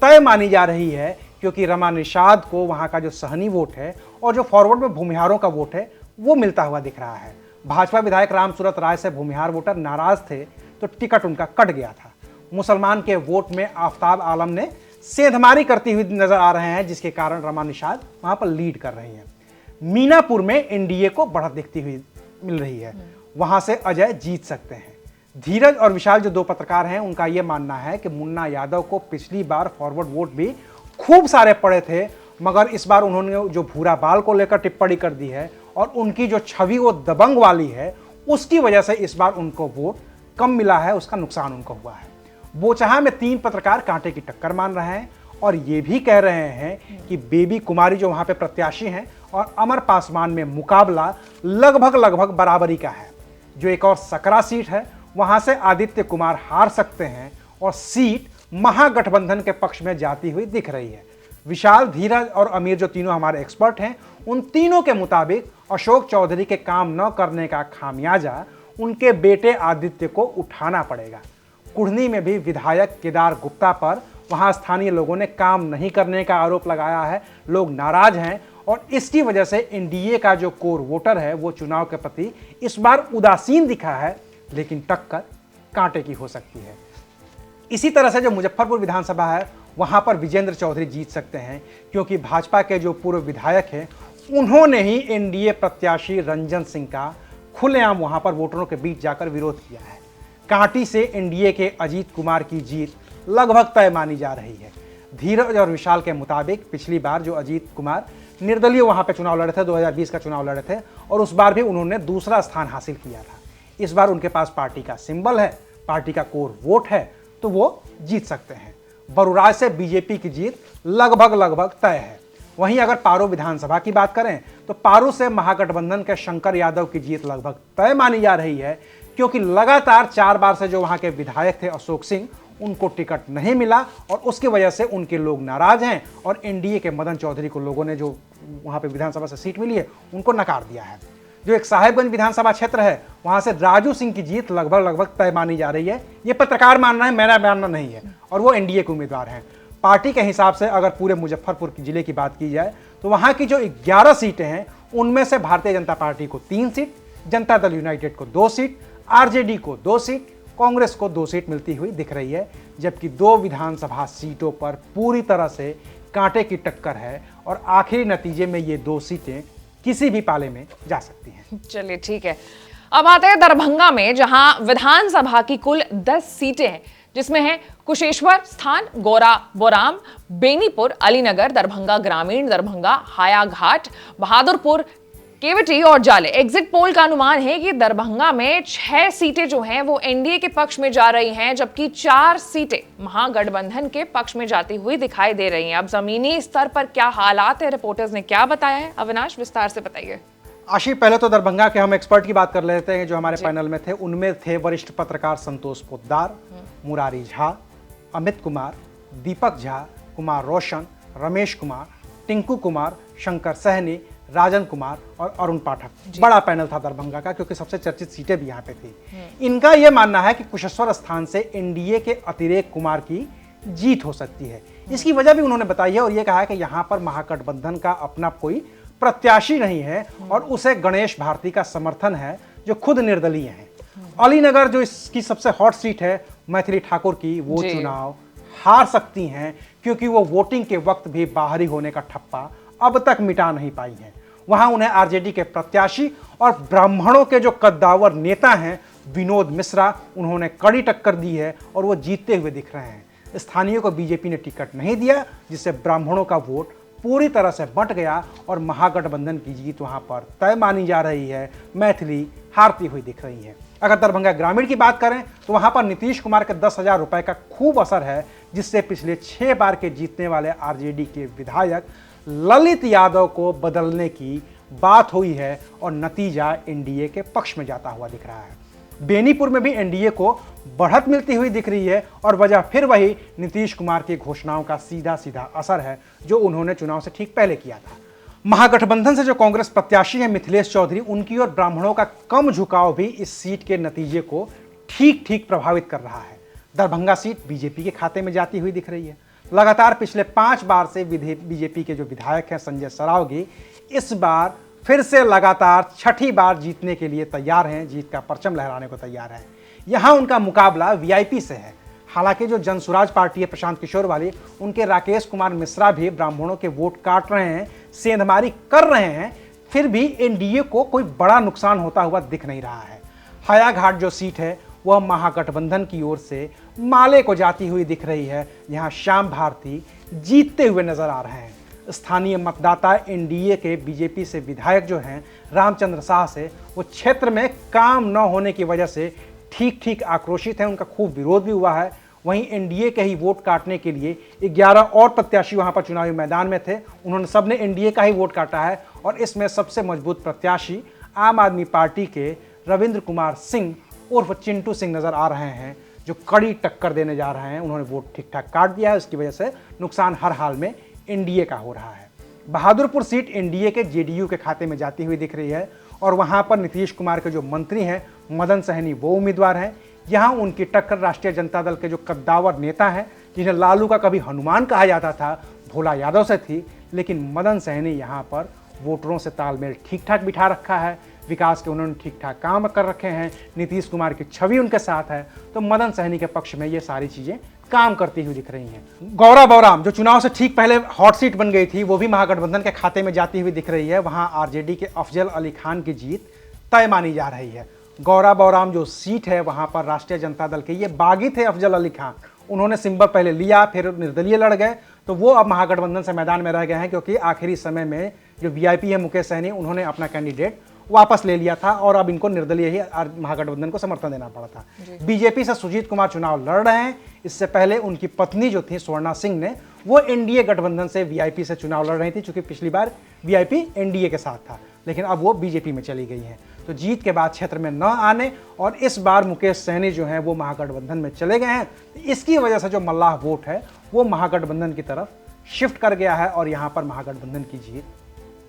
तय मानी जा रही है, क्योंकि रमा निषाद को वहां का जो सहनी वोट है और जो फॉरवर्ड में भूमिहारों का वोट है वो मिलता हुआ दिख रहा है। भाजपा विधायक रामसूरत राय से भूमिहार वोटर नाराज थे तो टिकट उनका कट गया था। मुसलमान के वोट में आफताब आलम ने सेंधमारी करती हुई नजर आ रहे हैं, जिसके कारण रमा निषाद वहां पर लीड कर रही हैं। मीनापुर में एनडीए को बढ़त दिखती हुई मिल रही है, वहां से अजय जीत सकते हैं। धीरज और विशाल जो 2 पत्रकार हैं, उनका यह मानना है कि मुन्ना यादव को पिछली बार फॉरवर्ड वोट भी खूब सारे पड़े थे, मगर इस बार उन्होंने जो भूरा बाल को लेकर टिप्पणी कर दी है और उनकी जो छवि वो दबंग वाली है, उसकी वजह से इस बार उनको वोट कम मिला है, उसका नुकसान उनको हुआ है। बोचहा में 3 पत्रकार कांटे की टक्कर मान रहे हैं और ये भी कह रहे हैं कि बेबी कुमारी जो वहां पे प्रत्याशी हैं और अमर पासवान में मुकाबला लगभग बराबरी का है। जो एक और सकरा सीट है, वहां से आदित्य कुमार हार सकते हैं और सीट महागठबंधन के पक्ष में जाती हुई दिख रही है। विशाल, धीरज और अमीर जो तीनों हमारे एक्सपर्ट हैं, उन तीनों के मुताबिक अशोक चौधरी के काम न करने का खामियाजा उनके बेटे आदित्य को उठाना पड़ेगा। कुढ़नी में भी विधायक केदार गुप्ता पर वहां स्थानीय लोगों ने काम नहीं करने का आरोप लगाया है। लोग नाराज हैं और इसकी वजह से एनडीए का जो कोर वोटर है वो चुनाव के प्रति इस बार उदासीन दिखा है, लेकिन टक्कर कांटे की हो सकती है। इसी तरह से जो मुजफ्फरपुर विधानसभा है वहां पर विजेंद्र चौधरी जीत सकते हैं, क्योंकि भाजपा के जो पूर्व विधायक हैं उन्होंने ही एनडीए प्रत्याशी रंजन सिंह का खुलेआम वहां पर वोटरों के बीच जाकर विरोध किया है। कांटी से एनडीए के अजीत कुमार की जीत लगभग तय मानी जा रही है। धीरज और विशाल के मुताबिक पिछली बार जो अजीत कुमार निर्दलीय वहां पे चुनाव लड़े थे, 2020 का चुनाव लड़े थे, और उस बार भी उन्होंने दूसरा स्थान हासिल किया था। इस बार उनके पास पार्टी का सिंबल है, पार्टी का कोर वोट है, तो वो जीत सकते हैं। बरुराज से बीजेपी की जीत लगभग तय है। वहीं अगर पारो विधानसभा की बात करें तो पारो से महागठबंधन के शंकर यादव की जीत लगभग तय मानी जा रही है, क्योंकि लगातार 4 बार से जो वहां के विधायक थे अशोक सिंह, उनको टिकट नहीं मिला और उसकी वजह से उनके लोग नाराज हैं और एनडीए के मदन चौधरी को लोगों ने, जो वहां पे विधानसभा से सीट मिली है, उनको नकार दिया है। जो एक साहेबगंज विधानसभा क्षेत्र है, वहां से राजू सिंह की जीत लगभग तय मानी जा रही है। ये पत्रकार मान रहे हैं, मेरा मानना नहीं है, और वो एनडीए के उम्मीदवार हैं। पार्टी के हिसाब से अगर पूरे मुजफ्फरपुर जिले की बात की जाए तो वहां की जो 11 सीटें हैं उनमें से भारतीय जनता पार्टी को 3 सीट, जनता दल यूनाइटेड को 2 सीट, आरजेडी को 2 सीट, कांग्रेस को 2 सीट मिलती हुई दिख रही है, जबकि 2 विधानसभा सीटों पर पूरी तरह से कांटे की टक्कर है और आखिरी नतीजे में ये 2 सीटें किसी भी पाले में जा सकती हैं। चलिए ठीक है, अब आते हैं दरभंगा में, जहां विधानसभा की कुल 10 सीटें हैं, जिसमें है कुशेश्वर स्थान, गोरा बोराम, बेनीपुर, अलीनगर, दरभंगा ग्रामीण, दरभंगा हायाघाट, बहादुरपुर, केवटी और जाले। एग्जिट पोल का अनुमान है कि दरभंगा में 6 सीटें जो हैं वो एनडीए के पक्ष में जा रही हैं, जबकि 4 सीटें महागठबंधन के पक्ष में जाती हुई दिखाई दे रही हैं। अब जमीनी स्तर पर क्या हालात है, रिपोर्टर्स ने क्या बताया है, अविनाश विस्तार से बताइए। आशी, पहले तो दरभंगा के हम एक्सपर्ट की बात कर लेते हैं जो हमारे पैनल में थे। उनमें थे वरिष्ठ पत्रकार संतोष पोद्दार, मुरारी झा, अमित कुमार, दीपक झा, कुमार रोशन, रमेश कुमार, टिंकू कुमार, शंकर सहनी, राजन कुमार और अरुण पाठक। बड़ा पैनल था दरभंगा का, क्योंकि सबसे चर्चित सीटें भी यहाँ पे थी। इनका यह मानना है कि कुशेश्वर स्थान से एनडीए के अतिरेक कुमार की जीत हो सकती है। इसकी वजह भी उन्होंने बताई है और यह कहा है कि यहाँ पर महागठबंधन का अपना कोई प्रत्याशी नहीं है और उसे गणेश भारती का समर्थन है, जो खुद निर्दलीय हैं। अलीनगर जो इसकी सबसे हॉट सीट है मैथिली ठाकुर की, वो चुनाव हार सकती हैं, क्योंकि वो वोटिंग के वक्त भी बाहरी होने का ठप्पा अब तक मिटा नहीं पाई हैं। वहां उन्हें आरजेडी के प्रत्याशी और ब्राह्मणों के जो कद्दावर नेता हैं विनोद मिश्रा, उन्होंने कड़ी टक्कर दी है और वो जीतते हुए दिख रहे हैं। स्थानीयों को बीजेपी ने टिकट नहीं दिया, जिससे ब्राह्मणों का वोट पूरी तरह से बंट गया और महागठबंधन की जीत वहां पर तय मानी जा रही है। मैथिली हारती हुई दिख रही है। अगर दरभंगा ग्रामीण की बात करें तो वहां पर नीतीश कुमार के 10,000 रुपए का खूब असर है, जिससे पिछले 6 बार के जीतने वाले आरजेडी के विधायक ललित यादव को बदलने की बात हुई है और नतीजा एनडीए के पक्ष में जाता हुआ दिख रहा है। बेनीपुर में भी एनडीए को बढ़त मिलती हुई दिख रही है और वजह फिर वही नीतीश कुमार की घोषणाओं का सीधा असर है, जो उन्होंने चुनाव से ठीक पहले किया था। महागठबंधन से जो कांग्रेस प्रत्याशी है मिथिलेश चौधरी, उनकी और ब्राह्मणों का कम झुकाव भी इस सीट के नतीजे को ठीक प्रभावित कर रहा है। दरभंगा सीट बीजेपी के खाते में जाती हुई दिख रही है। लगातार पिछले 5 बार से बीजेपी के जो विधायक हैं संजय सरावगी, इस बार फिर से लगातार 6ठी बार जीतने के लिए तैयार हैं, जीत का परचम लहराने को तैयार हैं। यहां उनका मुकाबला वीआईपी से है। हालांकि जो जनसुराज पार्टी है प्रशांत किशोर वाली, उनके राकेश कुमार मिश्रा भी ब्राह्मणों के वोट काट रहे हैं, सेंधमारी कर रहे हैं, फिर भी एनडीए को कोई बड़ा नुकसान होता हुआ दिख नहीं रहा है। हायाघाट जो सीट है वह महागठबंधन की ओर से माले को जाती हुई दिख रही है, जहां श्याम भारती जीतते हुए नजर आ रहे हैं। स्थानीय मतदाता एनडीए के बीजेपी से विधायक जो हैं रामचंद्र शाह से, वो क्षेत्र में काम न होने की वजह से ठीक आक्रोशित हैं। उनका खूब विरोध भी हुआ है। वहीं एनडीए के ही वोट काटने के लिए 11 और प्रत्याशी वहां पर चुनावी मैदान में थे। उन्होंने सबने एनडीए का ही वोट काटा है और इसमें सबसे मजबूत प्रत्याशी आम आदमी पार्टी के रविंद्र कुमार सिंह उर्फ चिंटू सिंह नजर आ रहे हैं, जो कड़ी टक्कर देने जा रहे हैं। उन्होंने वोट ठीक ठाक काट दिया है, उसकी वजह से नुकसान हर हाल में एनडीए का हो रहा है। बहादुरपुर सीट एनडीए के जेडीयू के खाते में जाती हुई दिख रही है और वहां पर नीतीश कुमार के जो मंत्री हैं मदन सहनी, वो उम्मीदवार हैं। यहाँ उनकी टक्कर राष्ट्रीय जनता दल के जो कद्दावर नेता हैं, जिन्हें लालू का कभी हनुमान कहा जाता था, भोला यादव से थी। लेकिन मदन सहनी यहाँ पर वोटरों से तालमेल ठीक ठाक बिठा रखा है। विकास के उन्होंने ठीक ठाक काम कर रखे हैं, नीतीश कुमार की छवि उनके साथ है, तो मदन सहनी के पक्ष में ये सारी चीज़ें काम करती हुई दिख रही हैं। गौरा बौराम जो चुनाव से ठीक पहले हॉट सीट बन गई थी, वो भी महागठबंधन के खाते में जाती हुई दिख रही है। वहाँ आरजेडी के अफजल अली खान की जीत तय मानी जा रही है। गौरा बौराम जो सीट है वहाँ पर राष्ट्रीय जनता दल के ये बागी थे अफजल अली खान, उन्होंने सिंबल पहले लिया, फिर निर्दलीय लड़ गए, तो वो अब महागठबंधन से मैदान में रह गए हैं, क्योंकि आखिरी समय में जो वीआईपी है मुकेश सहनी, उन्होंने अपना कैंडिडेट वापस ले लिया था और अब इनको निर्दलीय ही महागठबंधन को समर्थन देना पड़ा था। बीजेपी से सुजीत कुमार चुनाव लड़ रहे हैं। इससे पहले उनकी पत्नी जो थी स्वर्णा सिंह ने, वो एनडीए गठबंधन से वीआईपी से चुनाव लड़ रही थी, क्योंकि पिछली बार वीआईपी एनडीए के साथ था, लेकिन अब वो बीजेपी में चली गई है। तो जीत के बाद क्षेत्र में न आने और इस बार मुकेश सहनी जो हैं वो महागठबंधन में चले गए हैं, इसकी वजह से जो मल्लाह वोट है वो महागठबंधन की तरफ शिफ्ट कर गया है और यहाँ पर महागठबंधन की जीत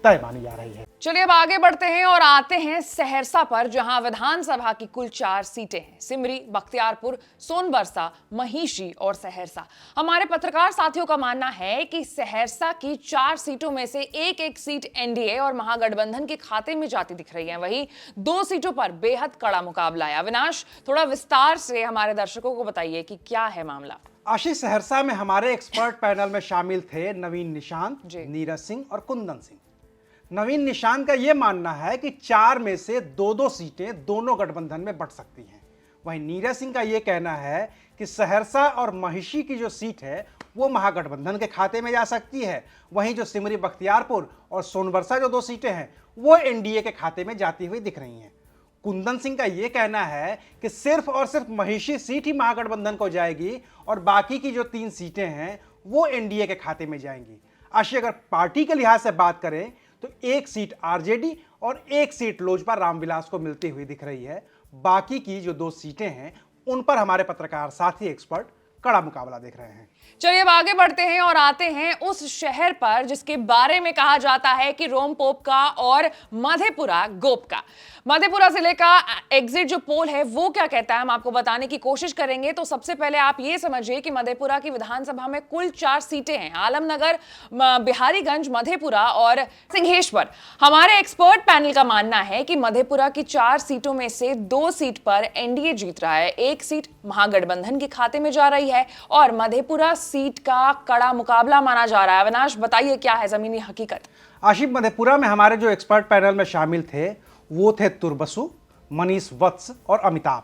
तय मानी जा रही है। चलिए अब आगे बढ़ते हैं और आते हैं सहरसा पर, जहां विधानसभा की कुल 4 सीटें हैं। सिमरी, बख्तियारपुर, सोनबरसा, महिषी और सहरसा। हमारे पत्रकार साथियों का मानना है कि सहरसा की 4 सीटों में से एक सीट एनडीए और महागठबंधन के खाते में जाती दिख रही है। वहीं 2 सीटों पर बेहद कड़ा मुकाबला है। अविनाश, थोड़ा विस्तार से हमारे दर्शकों को बताइए कि क्या है मामला। आशीष, सहरसा में हमारे एक्सपर्ट पैनल में शामिल थे नवीन निशांत, नीरज सिंह और कुंदन सिंह। नवीन निशांत का यह मानना है कि 4 में से 2-2 सीटें दोनों गठबंधन में बंट सकती हैं। वहीं नीरज सिंह का यह कहना है कि सहरसा और महिषी की जो सीट है वो महागठबंधन के खाते में जा सकती है। वहीं जो सिमरी, बख्तियारपुर और सोनबरसा जो 2 सीटें हैं वो एनडीए के खाते में जाती हुई दिख रही हैं। कुंदन सिंह का यह कहना है कि सिर्फ और सिर्फ महिषी सीट ही महागठबंधन को जाएगी और बाकी की जो 3 सीटें हैं वो एनडीए के खाते में जाएंगी। आशी, अगर पार्टी के लिहाज से बात करें तो 1 सीट आरजेडी और 1 सीट लोजपा रामविलास को मिलती हुई दिख रही है। बाकी की जो 2 सीटें हैं उन पर हमारे पत्रकार साथी एक्सपर्ट कड़ा मुकाबला देख रहे हैं। चलिए अब आगे बढ़ते हैं और आते हैं उस शहर पर जिसके बारे में कहा जाता है कि रोम पोप का और मधेपुरा गोप का। मधेपुरा जिले का एग्जिट जो पोल है वो क्या कहता है, हम आपको बताने की कोशिश करेंगे। तो सबसे पहले आप ये समझिए कि मधेपुरा की विधानसभा में कुल 4 सीटें हैं, आलमनगर, बिहारीगंज, मधेपुरा और सिंहेश्वर। हमारे एक्सपर्ट पैनल का मानना है कि मधेपुरा की 4 सीटों में से 2 सीट पर एनडीए जीत रहा है, 1 सीट महागठबंधन के खाते में जा रही है और मधेपुरा सीट का कड़ा मुकाबला माना जा रहा है। अविनाश, बताइए क्या है जमीनी हकीकत। आशिफ, मधेपुरा में हमारे जो एक्सपर्ट पैनल में शामिल थे वो थे तुरबसु, मनीष वत्स और अमिताभ।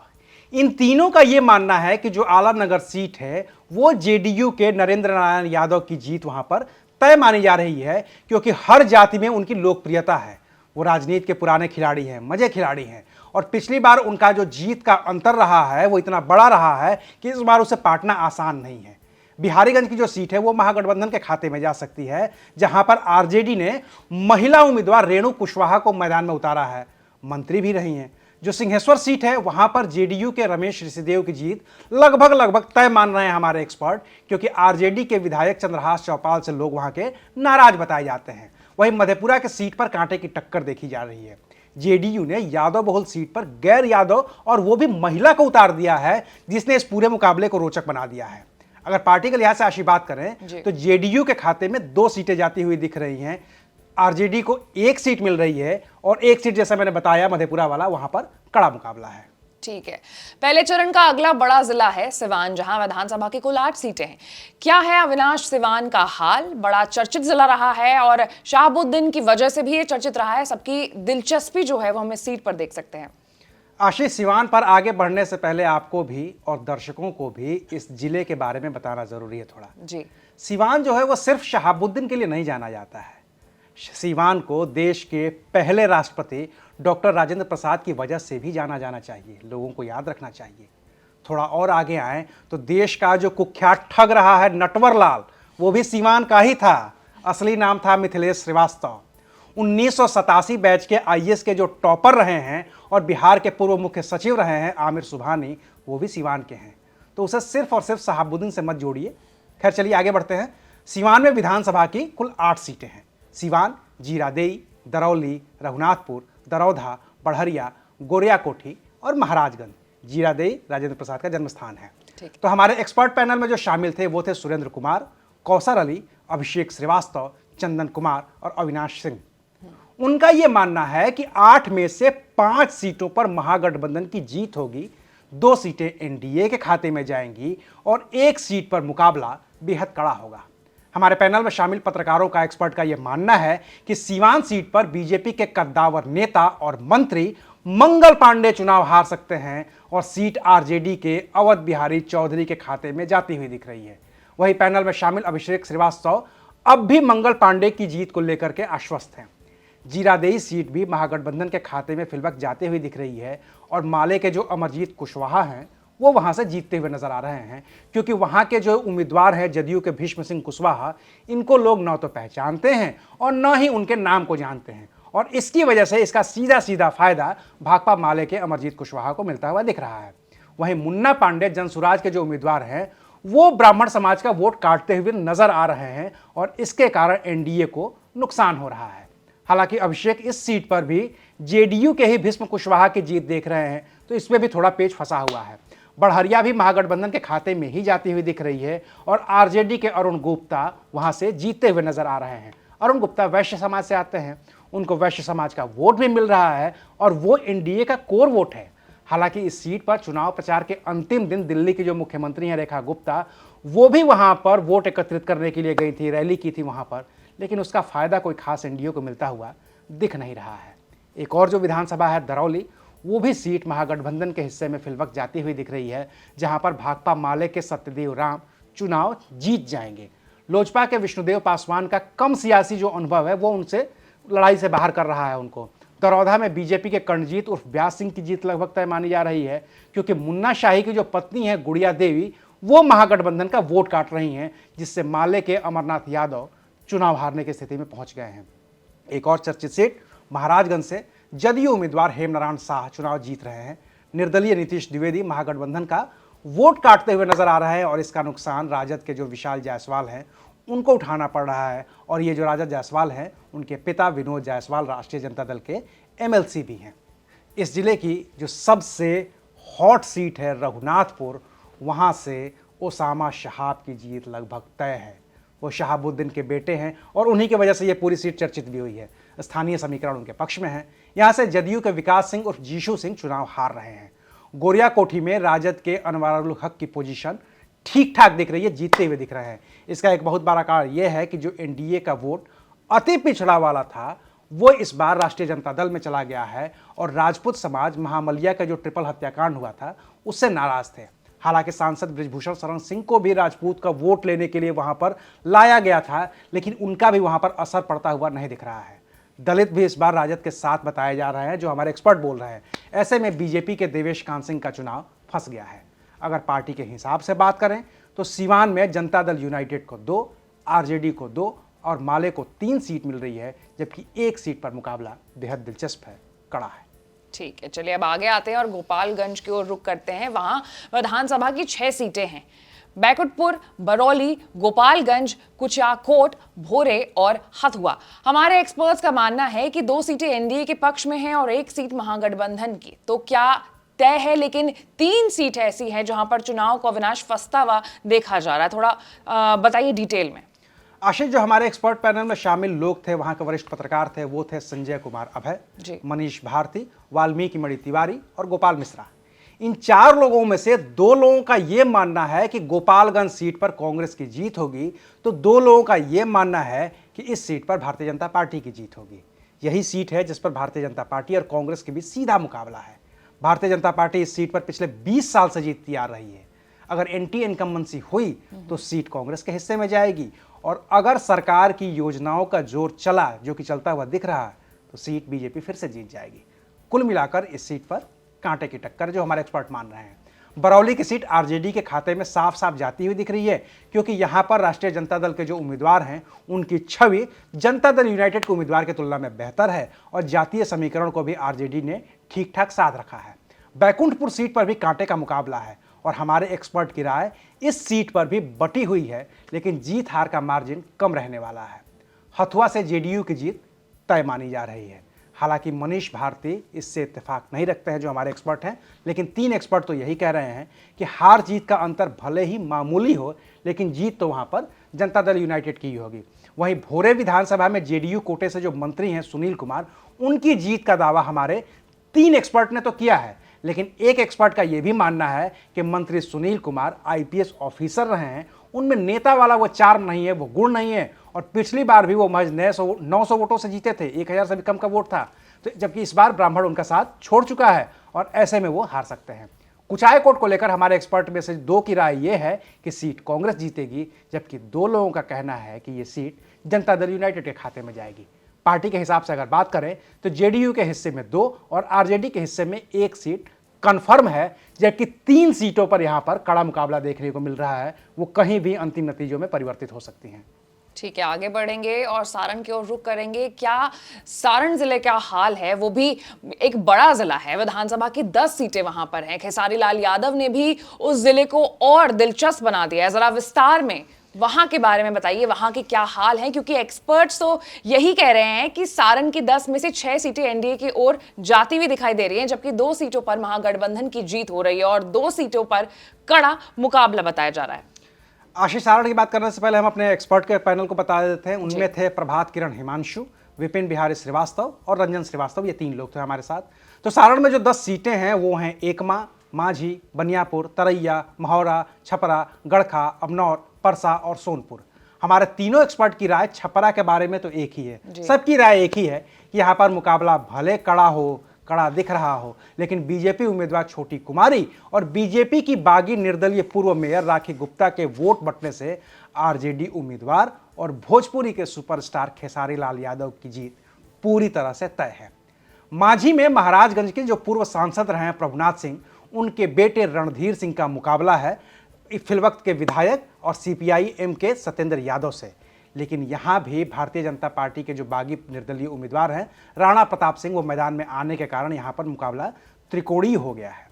इन तीनों का यह मानना है कि जो आलमनगर सीट है वो जेडीयू के नरेंद्र नारायण यादव की जीत वहां पर तय मानी जा रही है, क्योंकि हर जाति में उनकी लोकप्रियता है। वो राजनीति के पुराने खिलाड़ी हैं, मजे खिलाड़ी हैं और पिछली बार उनका जो जीत का अंतर रहा है वो इतना बड़ा रहा है कि इस बार उसे पाटना आसान नहीं है। बिहारीगंज की जो सीट है वो महागठबंधन के खाते में जा सकती है, जहां पर आरजेडी ने महिला उम्मीदवार रेणु कुशवाहा को मैदान में उतारा है, मंत्री भी रही हैं। जो सिंहेश्वर सीट है वहां पर जेडीयू के रमेश ऋषिदेव की जीत लगभग तय मान रहे हैं हमारे एक्सपर्ट, क्योंकि आरजेडी के विधायक चंद्रहास चौपाल से लोग वहां के नाराज बताए जाते हैं। वहीं मधेपुरा के सीट पर कांटे की टक्कर देखी जा रही है। जेडीयू ने यादव बहुल सीट पर गैर यादव और वो भी महिला को उतार दिया है, जिसने इस पूरे मुकाबले को रोचक बना दिया है। अगर पार्टी के लिहाज से आशी बात करें तो जेडीयू के खाते में 2 सीटें जाती हुई दिख रही हैं। आरजेडी को 1 सीट मिल रही है और 1 सीट, जैसा मैंने बताया मधेपुरा वाला, वहां पर कड़ा मुकाबला है। ठीक है, पहले चरण का अगला बड़ा जिला है सिवान, जहां विधानसभा की कुल 8 सीटें हैं। क्या है अविनाश सिवान का हाल? बड़ा चर्चित जिला रहा है और शहाबुद्दीन की वजह से भी ये चर्चित रहा है। सबकी दिलचस्पी जो है वो हम इस सीट पर देख सकते हैं। आशीष, सिवान पर आगे बढ़ने से पहले आपको भी और दर्शकों को भी इस जिले के बारे में बताना जरूरी है थोड़ा। जी, सिवान जो है वो सिर्फ शहाबुद्दीन के लिए नहीं जाना जाता है। सिवान को देश के पहले राष्ट्रपति डॉक्टर राजेंद्र प्रसाद की वजह से भी जाना जाना चाहिए, लोगों को याद रखना चाहिए। थोड़ा और आगे आए तो देश का जो कुख्यात ठग रहा है नटवर लाल, वो भी सिवान का ही था। असली नाम था मिथिलेश श्रीवास्तव। 1987 बैच के आईएएस के जो टॉपर रहे हैं और बिहार के पूर्व मुख्य सचिव रहे हैं आमिर सुबहानी, वो भी सिवान के हैं। तो उसे सिर्फ और सिर्फ शहाबुद्दीन से मत जोड़िए। खैर, चलिए आगे बढ़ते हैं। सिवान में विधानसभा की कुल 8 सीटें हैं। सिवान, जीरादेई, दरौली, रघुनाथपुर, दरौधा, बढ़हरिया, गोरियाकोठी और महाराजगंज। जीरादेई राजेंद्र प्रसाद का जन्म स्थान है। तो हमारे एक्सपर्ट पैनल में जो शामिल थे वो थे सुरेंद्र कुमार, कौसर अली, अभिषेक श्रीवास्तव, चंदन कुमार और अविनाश सिंह। उनका यह मानना है कि 8 में से 5 सीटों पर महागठबंधन की जीत होगी, 2 सीटें एनडीए के खाते में जाएंगी और 1 सीट पर मुकाबला बेहद कड़ा होगा। हमारे पैनल में शामिल पत्रकारों का एक्सपर्ट का यह मानना है कि सीवान सीट पर बीजेपी के कद्दावर नेता और मंत्री मंगल पांडे चुनाव हार सकते हैं और सीट आरजेडी के अवध बिहारी चौधरी के खाते में जाती हुई दिख रही है। वहीं पैनल में शामिल अभिषेक श्रीवास्तव अब भी मंगल पांडे की जीत को लेकर के आश्वस्त हैं। जीरादेई सीट भी महागठबंधन के खाते में फिलवक्त जाती हुई दिख रही है और माले के जो अमरजीत कुशवाहा हैं वो वहां से जीतते हुए नजर आ रहे हैं, क्योंकि वहां के जो उम्मीदवार हैं जदयू के भीष्म सिंह कुशवाहा, इनको लोग न तो पहचानते हैं और न ही उनके नाम को जानते हैं और इसकी वजह से इसका सीधा सीधा फायदा भाकपा माले के अमरजीत कुशवाहा को मिलता हुआ दिख रहा है। वहीं मुन्ना पांडे जनसुराज के जो उम्मीदवार हैं वो ब्राह्मण समाज का वोट काटते हुए नजर आ रहे हैं और इसके कारण एनडीए को नुकसान हो रहा है। हालांकि अभिषेक इस सीट पर भी जेडीयू के ही भीष्म कुशवाहा की जीत देख रहे हैं, तो इसमें भी थोड़ा पेच फंसा हुआ है। बड़हरिया भी महागठबंधन के खाते में ही जाती हुई दिख रही है और आरजेडी के अरुण गुप्ता वहां से जीतते हुए नजर आ रहे हैं। अरुण गुप्ता वैश्य समाज से आते हैं, उनको वैश्य समाज का वोट भी मिल रहा है और वो एनडीए का कोर वोट है। हालांकि इस सीट पर चुनाव प्रचार के अंतिम दिन दिल्ली की जो मुख्यमंत्री हैं रेखा गुप्ता, वो भी वहां पर वोट एकत्रित करने के लिए गई थी, रैली की थी वहां पर, लेकिन उसका फायदा कोई खास एनडीए को मिलता हुआ दिख नहीं रहा है। एक और जो विधानसभा है दरौली, वो भी सीट महागठबंधन के हिस्से में फिलवक्त जाती हुई दिख रही है, जहां पर भाकपा माले के सत्यदेव राम चुनाव जीत जाएंगे। लोजपा के विष्णुदेव पासवान का कम सियासी जो अनुभव है वो उनसे लड़ाई से बाहर कर रहा है उनको। दरौदा में बीजेपी के कर्णजीत उर्फ व्यास सिंह की जीत लगभग तय मानी जा रही है, क्योंकि मुन्ना शाही की जो पत्नी है गुड़िया देवी, वो महागठबंधन का वोट काट रही हैं, जिससे माले के अमरनाथ यादव चुनाव हारने की स्थिति में पहुंच गए हैं। एक और चर्चित सीट महाराजगंज से जदयू उम्मीदवार हेमनारायण शाह चुनाव जीत रहे हैं। निर्दलीय नीतीश द्विवेदी महागठबंधन का वोट काटते हुए नजर आ रहे हैं और इसका नुकसान राजद के जो विशाल जायसवाल हैं उनको उठाना पड़ रहा है। और ये जो राजद जायसवाल हैं, उनके पिता विनोद जायसवाल राष्ट्रीय जनता दल के एमएलसी भी हैं। इस जिले की जो सबसे हॉट सीट है रघुनाथपुर, वहाँ से ओसामा शहाब की जीत लगभग तय है। वो शहाबुद्दीन के बेटे हैं और उन्हीं की वजह से ये पूरी सीट चर्चित भी हुई है। स्थानीय समीकरण उनके पक्ष में है। यहाँ से जदयू के विकास सिंह और जीशु सिंह चुनाव हार रहे हैं। गोरिया कोठी में राजद के अनवारुल हक की पोजीशन ठीक ठाक दिख रही है, जीतते हुए दिख रहे हैं। इसका एक बहुत बड़ा कारण यह है कि जो एनडीए का वोट अति पिछड़ा वाला था वो इस बार राष्ट्रीय जनता दल में चला गया है और राजपूत समाज महामलिया का जो ट्रिपल हत्याकांड हुआ था उससे नाराज थे। हालांकि सांसद बृजभूषण शरण सिंह को भी राजपूत का वोट लेने के लिए वहां पर लाया गया था, लेकिन उनका भी वहां पर असर पड़ता हुआ नहीं दिख रहा है। दलित भी इस बार राजद के साथ बताए जा रहे हैं, जो हमारे एक्सपर्ट बोल रहे हैं। ऐसे में बीजेपी के देवेश कांत सिंह का चुनाव फंस गया है। अगर पार्टी के हिसाब से बात करें तो सीवान में जनता दल यूनाइटेड को 2, आरजेडी को 2 और माले को 3 सीट मिल रही है, जबकि 1 सीट पर मुकाबला बेहद दिलचस्प है, कड़ा है। ठीक है, चलिए अब आगे आते हैं और गोपालगंज की ओर रुख करते हैं। वहां विधानसभा की 6 सीटें हैं। बैकुंठपुर, बरौली, गोपालगंज, कुचाकोट, भोरे और हथुआ। हमारे एक्सपर्ट्स का मानना है कि 2 सीटें एनडीए के पक्ष में हैं और 1 सीट महागठबंधन की। तो क्या तय है, लेकिन 3 सीट ऐसी हैं जहां पर चुनाव को अविनाश फंसता हुआ देखा जा रहा है। थोड़ा बताइए डिटेल में। आशीष, जो हमारे एक्सपर्ट पैनल में शामिल लोग थे, वहां के वरिष्ठ पत्रकार थे, वो थे संजय कुमार अभय, मनीष भारती, वाल्मीकि मणि तिवारी और गोपाल मिश्रा। इन 4 लोगों में से 2 लोगों का यह मानना है कि गोपालगंज सीट पर कांग्रेस की जीत होगी, तो 2 लोगों का यह मानना है कि इस सीट पर भारतीय जनता पार्टी की जीत होगी। यही सीट है जिस पर भारतीय जनता पार्टी और कांग्रेस के बीच सीधा मुकाबला है। भारतीय जनता पार्टी इस सीट पर पिछले 20 साल से जीतती आ रही है। अगर एंटी इनकम्बेंसी हुई तो सीट कांग्रेस के हिस्से में जाएगी, और अगर सरकार की योजनाओं का जोर चला, जो कि चलता हुआ दिख रहा है, तो सीट बीजेपी फिर से जीत जाएगी। कुल मिलाकर इस सीट पर कांटे की टक्कर, जो हमारे एक्सपर्ट मान रहे हैं। बरौली की सीट आरजेडी के खाते में साफ साफ जाती हुई दिख रही है, क्योंकि यहां पर राष्ट्रीय जनता दल के जो उम्मीदवार हैं उनकी छवि जनता दल यूनाइटेड के उम्मीदवार की तुलना में बेहतर है और जातीय समीकरण को भी आरजेडी ने ठीक ठाक साध रखा है। बैकुंठपुर सीट पर भी कांटे का मुकाबला है और हमारे एक्सपर्ट की राय इस सीट पर भी बटी हुई है, लेकिन जीत हार का मार्जिन कम रहने वाला है। हथुआ से जेडीयू की जीत तय मानी जा रही है। हालांकि मनीष भारती इससे इत्तेफाक नहीं रखते हैं, जो हमारे एक्सपर्ट हैं, लेकिन 3 एक्सपर्ट तो यही कह रहे हैं कि हार जीत का अंतर भले ही मामूली हो, लेकिन जीत तो वहां पर जनता दल यूनाइटेड की ही होगी। वहीं भोरे विधानसभा में जेडीयू कोटे से जो मंत्री हैं सुनील कुमार, उनकी जीत का दावा हमारे 3 एक्सपर्ट ने तो किया है, लेकिन एक एक्सपर्ट का यह भी मानना है कि मंत्री सुनील कुमार आईपीएस ऑफिसर रहे हैं, उनमें नेता वाला वो चार्म नहीं है, वो गुण नहीं है, और पिछली बार भी वो महज 900 वोटों से जीते थे, 1000 से भी कम का वोट था, तो जबकि इस बार ब्राह्मण उनका साथ छोड़ चुका है और ऐसे में वो हार सकते हैं। कुचाय कोट को लेकर हमारे एक्सपर्ट में से 2 की राय यह है कि सीट कांग्रेस जीतेगी, जबकि 2 लोगों का कहना है कि ये सीट जनता दल यूनाइटेड के खाते में जाएगी। पार्टी के हिसाब से अगर बात करें तो जेडीयू के हिस्से में 2 और आरजेडी के हिस्से में 1 सीट कंफर्म है, जबकि 3 सीटों पर यहां पर कड़ा मुकाबला देखने को मिल रहा है, वो कहीं भी अंतिम नतीजों में परिवर्तित हो सकती हैं। ठीक है, आगे बढ़ेंगे और सारण की ओर रुख करेंगे। क्या सारण जिले का हाल है, वो भी एक बड़ा जिला है, विधानसभा की 10 सीटें वहां पर हैं। खेसारी लाल यादव ने भी उस जिले को और दिलचस्प बना दिया है। जरा विस्तार में वहां के बारे में बताइए, वहां के क्या हाल है, क्योंकि एक्सपर्ट्स तो यही कह रहे हैं कि सारण की 10 में से 6 सीटें एनडीए की ओर जाती हुई दिखाई दे रही हैं, जबकि 2 सीटों पर महागठबंधन की जीत हो रही है और 2 सीटों पर कड़ा मुकाबला बताया जा रहा है। आशीष, सारण की बात करने से पहले हम अपने एक्सपर्ट के पैनल को बता देते हैं। उनमें थे प्रभात किरण हिमांशु, विपिन बिहारी श्रीवास्तव और रंजन श्रीवास्तव, ये 3 लोग थे हमारे साथ। तो सारण में जो 10 सीटें हैं वो हैं एकमा, माझी, बनियापुर, तरैया, महोरा, छपरा, गड़खा, अमनौर, परसा और सोनपुर। हमारे तीनों एक्सपर्ट की राय छपरा के बारे में तो एक ही है, सबकी राय एक ही है कि यहाँ पर मुकाबला भले कड़ा दिख रहा हो, लेकिन बीजेपी उम्मीदवार छोटी कुमारी और बीजेपी की बागी निर्दलीय पूर्व मेयर राखी गुप्ता के वोट बंटने से आरजेडी उम्मीदवार और भोजपुरी के सुपरस्टार खेसारी लाल यादव की जीत पूरी तरह से तय है। माझी में महाराजगंज के जो पूर्व सांसद रहे हैं प्रभुनाथ सिंह, उनके बेटे रणधीर सिंह का मुकाबला है फिलवक्त के विधायक और सीपीआई-एम के सत्येंद्र यादव से। लेकिन यहां भी भारतीय जनता पार्टी के जो बागी निर्दलीय उम्मीदवार हैं राणा प्रताप सिंह, वो मैदान में आने के कारण यहां पर मुकाबला त्रिकोणीय हो गया है।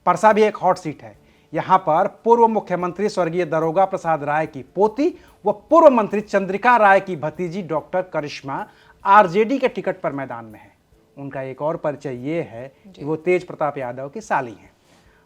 परसा भी एक हॉट सीट है। यहां पर पूर्व मुख्यमंत्री स्वर्गीय दारोगा प्रसाद राय की पोती व पूर्व मंत्री चंद्रिका राय की भतीजी डॉक्टर करिश्मा आरजेडी के टिकट पर मैदान में है। उनका एक और परिचय ये है कि वो तेज प्रताप यादव की साली हैं।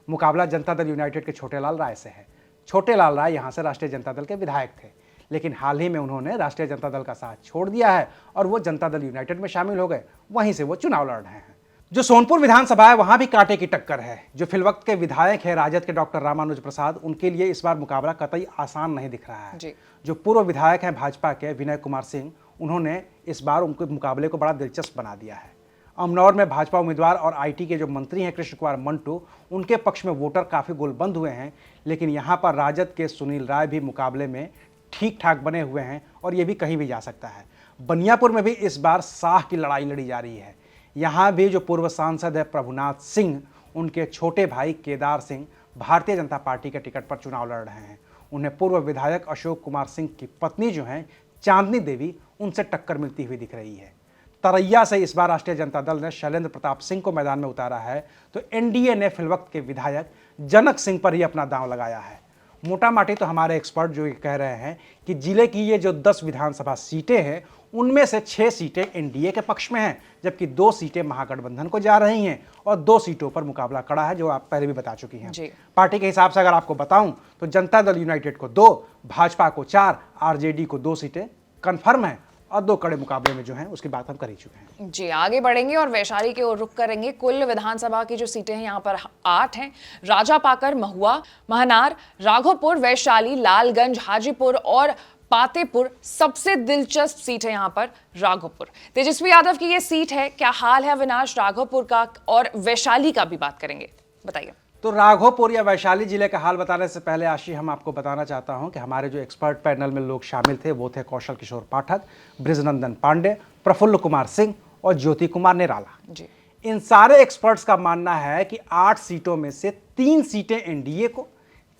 मुकाबला जनता दल यूनाइटेड के छोटे लाल राय से है। छोटे लाल राय यहां से राष्ट्रीय जनता दल के विधायक थे, लेकिन हाल ही में उन्होंने राष्ट्रीय जनता दल का साथ छोड़ दिया है और वो जनता दल यूनाइटेड में शामिल हो गए। वहीं से वो चुनाव लड़ रहे हैं। जो सोनपुर विधानसभा है वहां भी कांटे की टक्कर है। जो फिलवक्त के विधायक है राजद के डॉक्टर रामानुज प्रसाद, उनके लिए इस बार मुकाबला कतई आसान नहीं दिख रहा है। जो पूर्व विधायक हैं भाजपा के विनय कुमार सिंह, उन्होंने इस बार उनके मुकाबले को बड़ा दिलचस्प बना दिया है। अमनौर में भाजपा उम्मीदवार और आईटी के जो मंत्री हैं कृष्ण कुमार मंटू, उनके पक्ष में वोटर काफ़ी गोलबंद हुए हैं, लेकिन यहाँ पर राजद के सुनील राय भी मुकाबले में ठीक ठाक बने हुए हैं और ये भी कहीं भी जा सकता है। बनियापुर में भी इस बार साह की लड़ाई लड़ी जा रही है। यहाँ भी जो पूर्व सांसद है प्रभुनाथ सिंह, उनके छोटे भाई केदार सिंह भारतीय जनता पार्टी के टिकट पर चुनाव लड़ रहे हैं। उन्हें पूर्व विधायक अशोक कुमार सिंह की पत्नी जो हैं चांदनी देवी, उनसे टक्कर मिलती हुई दिख रही है। तरैया से इस बार राष्ट्रीय जनता दल ने शैलेंद्र प्रताप सिंह को मैदान में उतारा है, तो एनडीए ने फिलवक्त के विधायक जनक सिंह पर ही अपना दांव लगाया है। मोटा माटी तो हमारे एक्सपर्ट जो ये कह रहे हैं कि जिले की ये जो 10 विधानसभा सीटें हैं, उनमें से 6 सीटें एनडीए के पक्ष में हैं, जबकि 2 सीटें महागठबंधन को जा रही हैं और 2 सीटों पर मुकाबला कड़ा है, जो आप पहले भी बता चुकी हैं। पार्टी के हिसाब से अगर आपको बताऊं तो जनता दल यूनाइटेड को 2, भाजपा को 4, आरजेडी को 2 सीटें कन्फर्म है और 2 कड़े मुकाबले में जो हैं उसकी बात हम कर ही चुके हैं। जी, आगे बढ़ेंगे और वैशाली की ओर रुख करेंगे। कुल विधानसभा की जो सीटें हैं यहाँ पर 8 हैं। राजापाकर, महुआ, महनार, राघोपुर, वैशाली, लालगंज, हाजीपुर और पातेपुर। सबसे दिलचस्प सीट है यहाँ पर राघोपुर। तेजस्वी यादव की ये सीट है। क्या हाल है अविनाश राघोपुर का, और वैशाली का भी बात करेंगे, बताइए। तो राघोपुर या वैशाली जिले का हाल बताने से पहले आशी, हम आपको बताना चाहता हूं कि हमारे जो एक्सपर्ट पैनल में लोग शामिल थे वो थे कौशल किशोर पाठक, बृजनंदन पांडे, प्रफुल्ल कुमार सिंह और ज्योति कुमार निराला जी। इन सारे एक्सपर्ट्स का मानना है कि 8 सीटों में से 3 सीटें एनडीए को,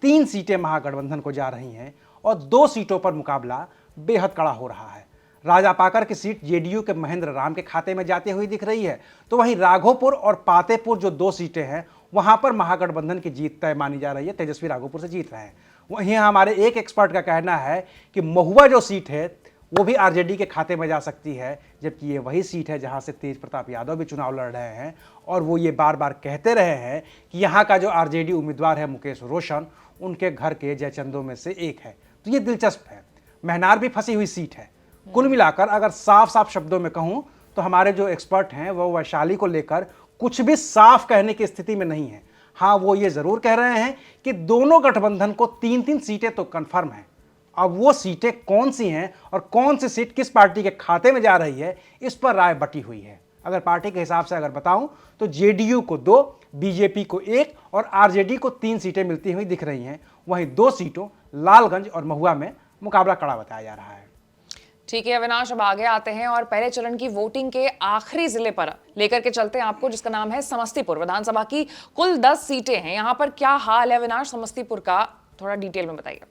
3 सीटें महागठबंधन को जा रही हैं और 2 सीटों पर मुकाबला बेहद कड़ा हो रहा है। राजापाकर की सीट जेडीयू के महेंद्र राम के खाते में जाती हुई दिख रही है, तो वहीं राघोपुर और पातेपुर जो 2 सीटें हैं वहां पर महागठबंधन की जीत तय मानी जा रही है। तेजस्वी राघोपुर से जीत रहे हैं। वहीं हमारे एक एक्सपर्ट का कहना है कि महुआ जो सीट है वो भी आरजेडी के खाते में जा सकती है, जबकि ये वही सीट है जहां से तेज प्रताप यादव भी चुनाव लड़ रहे हैं और वो ये बार बार कहते रहे हैं कि यहाँ का जो आरजेडी उम्मीदवार है मुकेश रोशन, उनके घर के जयचंदों में से एक है। तो ये दिलचस्प है। महनार भी फंसी हुई सीट है। कुल मिलाकर अगर साफ साफ शब्दों में कहूं तो हमारे जो एक्सपर्ट हैं वो वैशाली को लेकर कुछ भी साफ कहने की स्थिति में नहीं है। हाँ, वो ये जरूर कह रहे हैं कि दोनों गठबंधन को 3-3 सीटें तो कंफर्म है। अब वो सीटें कौन सी हैं और कौन सी सीट किस पार्टी के खाते में जा रही है, इस पर राय बटी हुई है। अगर पार्टी के हिसाब से अगर बताऊं तो जेडीयू को 2, बीजेपी को 1 और आरजेडी को 3 सीटें मिलती हुई दिख रही हैं। वहीं 2 सीटों लालगंज और महुआ में मुकाबला कड़ा बताया जा रहा है। ठीक है अविनाश, अब आगे आते हैं और पहले चरण की वोटिंग के आखिरी जिले पर लेकर के चलते हैं आपको, जिसका नाम है समस्तीपुर। विधानसभा की कुल 10 सीटें हैं। यहां पर क्या हाल है अविनाश, समस्तीपुर का थोड़ा डिटेल में बताइए।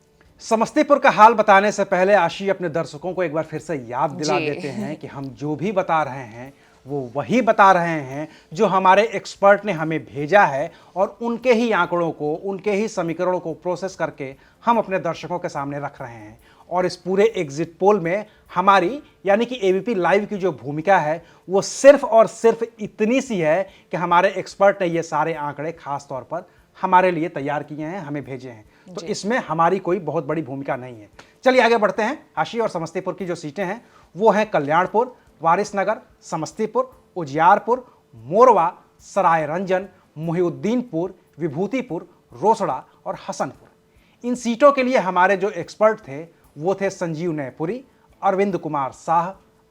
समस्तीपुर का हाल बताने से पहले आशी अपने दर्शकों को एक बार फिर से याद दिला देते हैं कि हम जो भी बता रहे हैं वो वही बता रहे हैं जो हमारे एक्सपर्ट ने हमें भेजा है, और उनके ही आंकड़ों को, उनके ही समीकरणों को प्रोसेस करके हम अपने दर्शकों के सामने रख रहे हैं। और इस पूरे एग्जिट पोल में हमारी यानी कि एबीपी लाइव की जो भूमिका है वो सिर्फ और सिर्फ इतनी सी है कि हमारे एक्सपर्ट ने ये सारे आंकड़े खास तौर पर हमारे लिए तैयार किए हैं, हमें भेजे हैं, तो इसमें हमारी कोई बहुत बड़ी भूमिका नहीं है। चलिए आगे बढ़ते हैं। आशी और समस्तीपुर की जो सीटें हैं वो हैं कल्याणपुर, वारिसनगर, समस्तीपुर, उजियारपुर, मोरवा, सरायरंजन, मोहिउद्दीनपुर, विभूतिपुर, रोसड़ा और हसनपुर। इन सीटों के लिए हमारे जो एक्सपर्ट थे वो थे संजीव नयपुरी, अरविंद कुमार साह,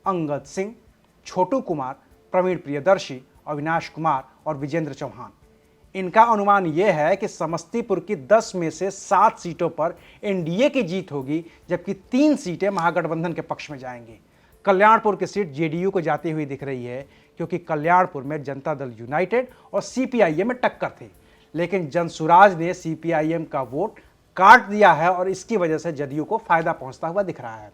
अंगद सिंह, छोटू कुमार, प्रवीण प्रियदर्शी, अविनाश कुमार और विजेंद्र चौहान। इनका अनुमान यह है कि समस्तीपुर की 10 में से 7 सीटों पर एनडीए की जीत होगी, जबकि 3 सीटें महागठबंधन के पक्ष में जाएंगी। कल्याणपुर की सीट जेडीयू को जाती हुई दिख रही है, क्योंकि कल्याणपुर में जनता दल यूनाइटेड और सीपीआईएम में टक्कर थी, लेकिन जनसुराज ने सीपीआईएम का वोट काट दिया है और इसकी वजह से जदयू को फायदा पहुंचता हुआ दिख रहा है।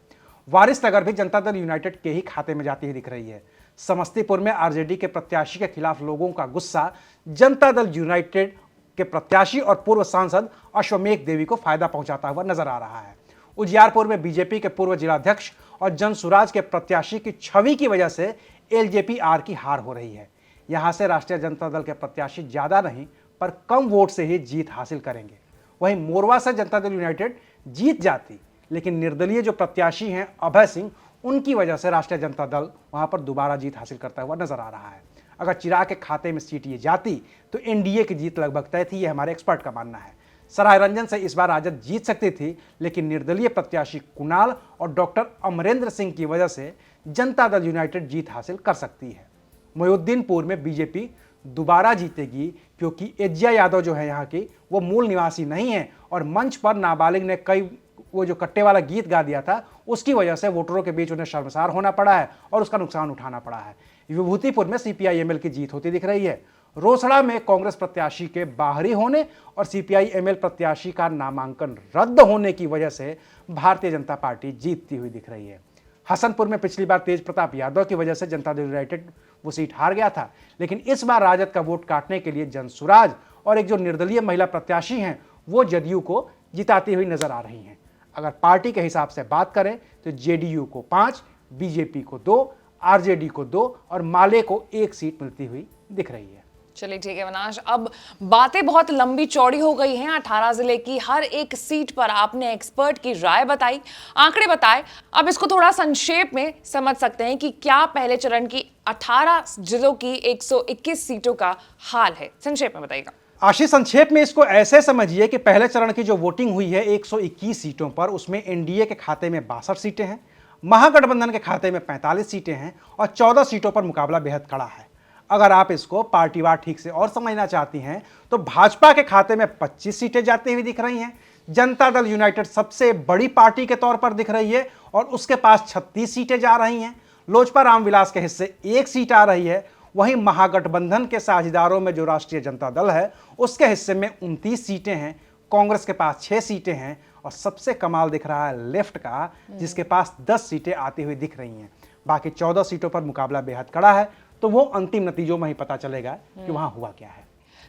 वारिसनगर भी जनता दल यूनाइटेड के ही खाते में जाती हुई दिख रही है। समस्तीपुर में आरजेडी के प्रत्याशी के खिलाफ लोगों का गुस्सा जनता दल यूनाइटेड के प्रत्याशी और पूर्व सांसद अश्वमेघ देवी को फायदा पहुंचाता हुआ नजर आ रहा है। उजियारपुर में बीजेपी के पूर्व जिलाध्यक्ष और जनसुराज के प्रत्याशी की छवि की वजह से एलजेपी-आर की हार हो रही है। यहां से राष्ट्रीय जनता दल के प्रत्याशी ज्यादा नहीं पर कम वोट से ही जीत हासिल करेंगे। वहीं मोरवा से जनता दल यूनाइटेड जीत जाती, लेकिन निर्दलीय जो प्रत्याशी हैं अभय सिंह, उनकी वजह से राष्ट्रीय जनता दल वहां पर दोबारा जीत हासिल करता हुआ नजर आ रहा है। अगर चिराग के खाते में सीट ये जाती तो एनडीए की जीत लगभग तय थी, ये हमारे एक्सपर्ट का मानना है। सरायरंजन से इस बार राजद जीत सकती थी, लेकिन निर्दलीय प्रत्याशी कुणाल और डॉक्टर अमरेंद्र सिंह की वजह से जनता दल यूनाइटेड जीत हासिल कर सकती है। मोहिउद्दीनपुर में बीजेपी दोबारा जीतेगी, क्योंकि एजिया यादव जो है यहाँ की वो मूल निवासी नहीं है, और मंच पर नाबालिग ने कई वो जो कट्टे वाला गीत गा दिया था उसकी वजह से वोटरों के बीच उन्हें शर्मसार होना पड़ा है और उसका नुकसान उठाना पड़ा है। विभूतिपुर में सीपीआई-एमएल की जीत होती दिख रही है। रोसड़ा में कांग्रेस प्रत्याशी के बाहरी होने और सीपीआई-एमएल प्रत्याशी का नामांकन रद्द होने की वजह से भारतीय जनता पार्टी जीतती हुई दिख रही है। हसनपुर में पिछली बार तेज प्रताप यादव की वजह से जनता दल यूनाइटेड वो सीट हार गया था, लेकिन इस बार राजद का वोट काटने के लिए जनसुराज और एक जो निर्दलीय महिला प्रत्याशी हैं वो जदयू को जिताती हुई नजर आ रही हैं। अगर पार्टी के हिसाब से बात करें तो जेडीयू को 5, बीजेपी को 2, आरजेडी को 2 और माले को 1 सीट मिलती हुई दिख रही है। चलिए ठीक है अविनाश, अब बातें बहुत लंबी चौड़ी हो गई हैं। 18 जिले की हर एक सीट पर आपने एक्सपर्ट की राय बताई, आंकड़े बताए। अब इसको थोड़ा संक्षेप में समझ सकते हैं कि क्या पहले चरण की 18 जिलों की 121 सीटों का हाल है। संक्षेप में बताइएगा। आशीष, संक्षेप में इसको ऐसे समझिए कि पहले चरण की जो वोटिंग हुई है 121 सीटों पर, उसमें एनडीए के खाते में 62 सीटें हैं, महागठबंधन के खाते में 45 सीटें हैं और 14 सीटों पर मुकाबला बेहद कड़ा है। अगर आप इसको पार्टीवार ठीक से और समझना चाहती हैं तो भाजपा के खाते में 25 सीटें जाती हुई दिख रही हैं। जनता दल यूनाइटेड सबसे बड़ी पार्टी के तौर पर दिख रही है और उसके पास 36 सीटें जा रही हैं। लोजपा रामविलास के हिस्से 1 सीट आ रही है। वहीं महागठबंधन के साझेदारों में जो राष्ट्रीय जनता दल है उसके हिस्से में 29 सीटें हैं, कांग्रेस के पास 6 सीटें हैं और सबसे कमाल दिख रहा है लेफ्ट का, जिसके पास 10 सीटें आती हुई दिख रही हैं। बाकी 14 सीटों पर मुकाबला बेहद कड़ा है, तो वो अंतिम नतीजों में ही पता चलेगा कि वहां हुआ क्या है।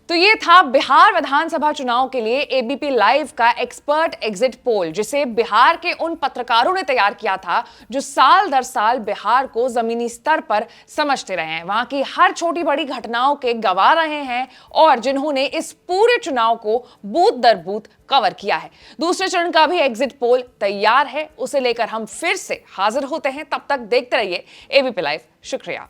तो ये था बिहार विधानसभा चुनाव के लिए एबीपी लाइव का एक्सपर्ट एग्जिट पोल, जिसे बिहार के उन पत्रकारों ने तैयार किया था जो साल दर साल बिहार को जमीनी स्तर पर समझते रहे हैं, वहां की हर छोटी बड़ी घटनाओं के गवाह रहे हैं और जिन्होंने इस पूरे चुनाव को बूथ दर बूथ कवर किया है। दूसरे चरण का भी एग्जिट पोल तैयार है, उसे लेकर हम फिर से हाजिर होते हैं। तब तक देखते रहिए एबीपी लाइव। शुक्रिया।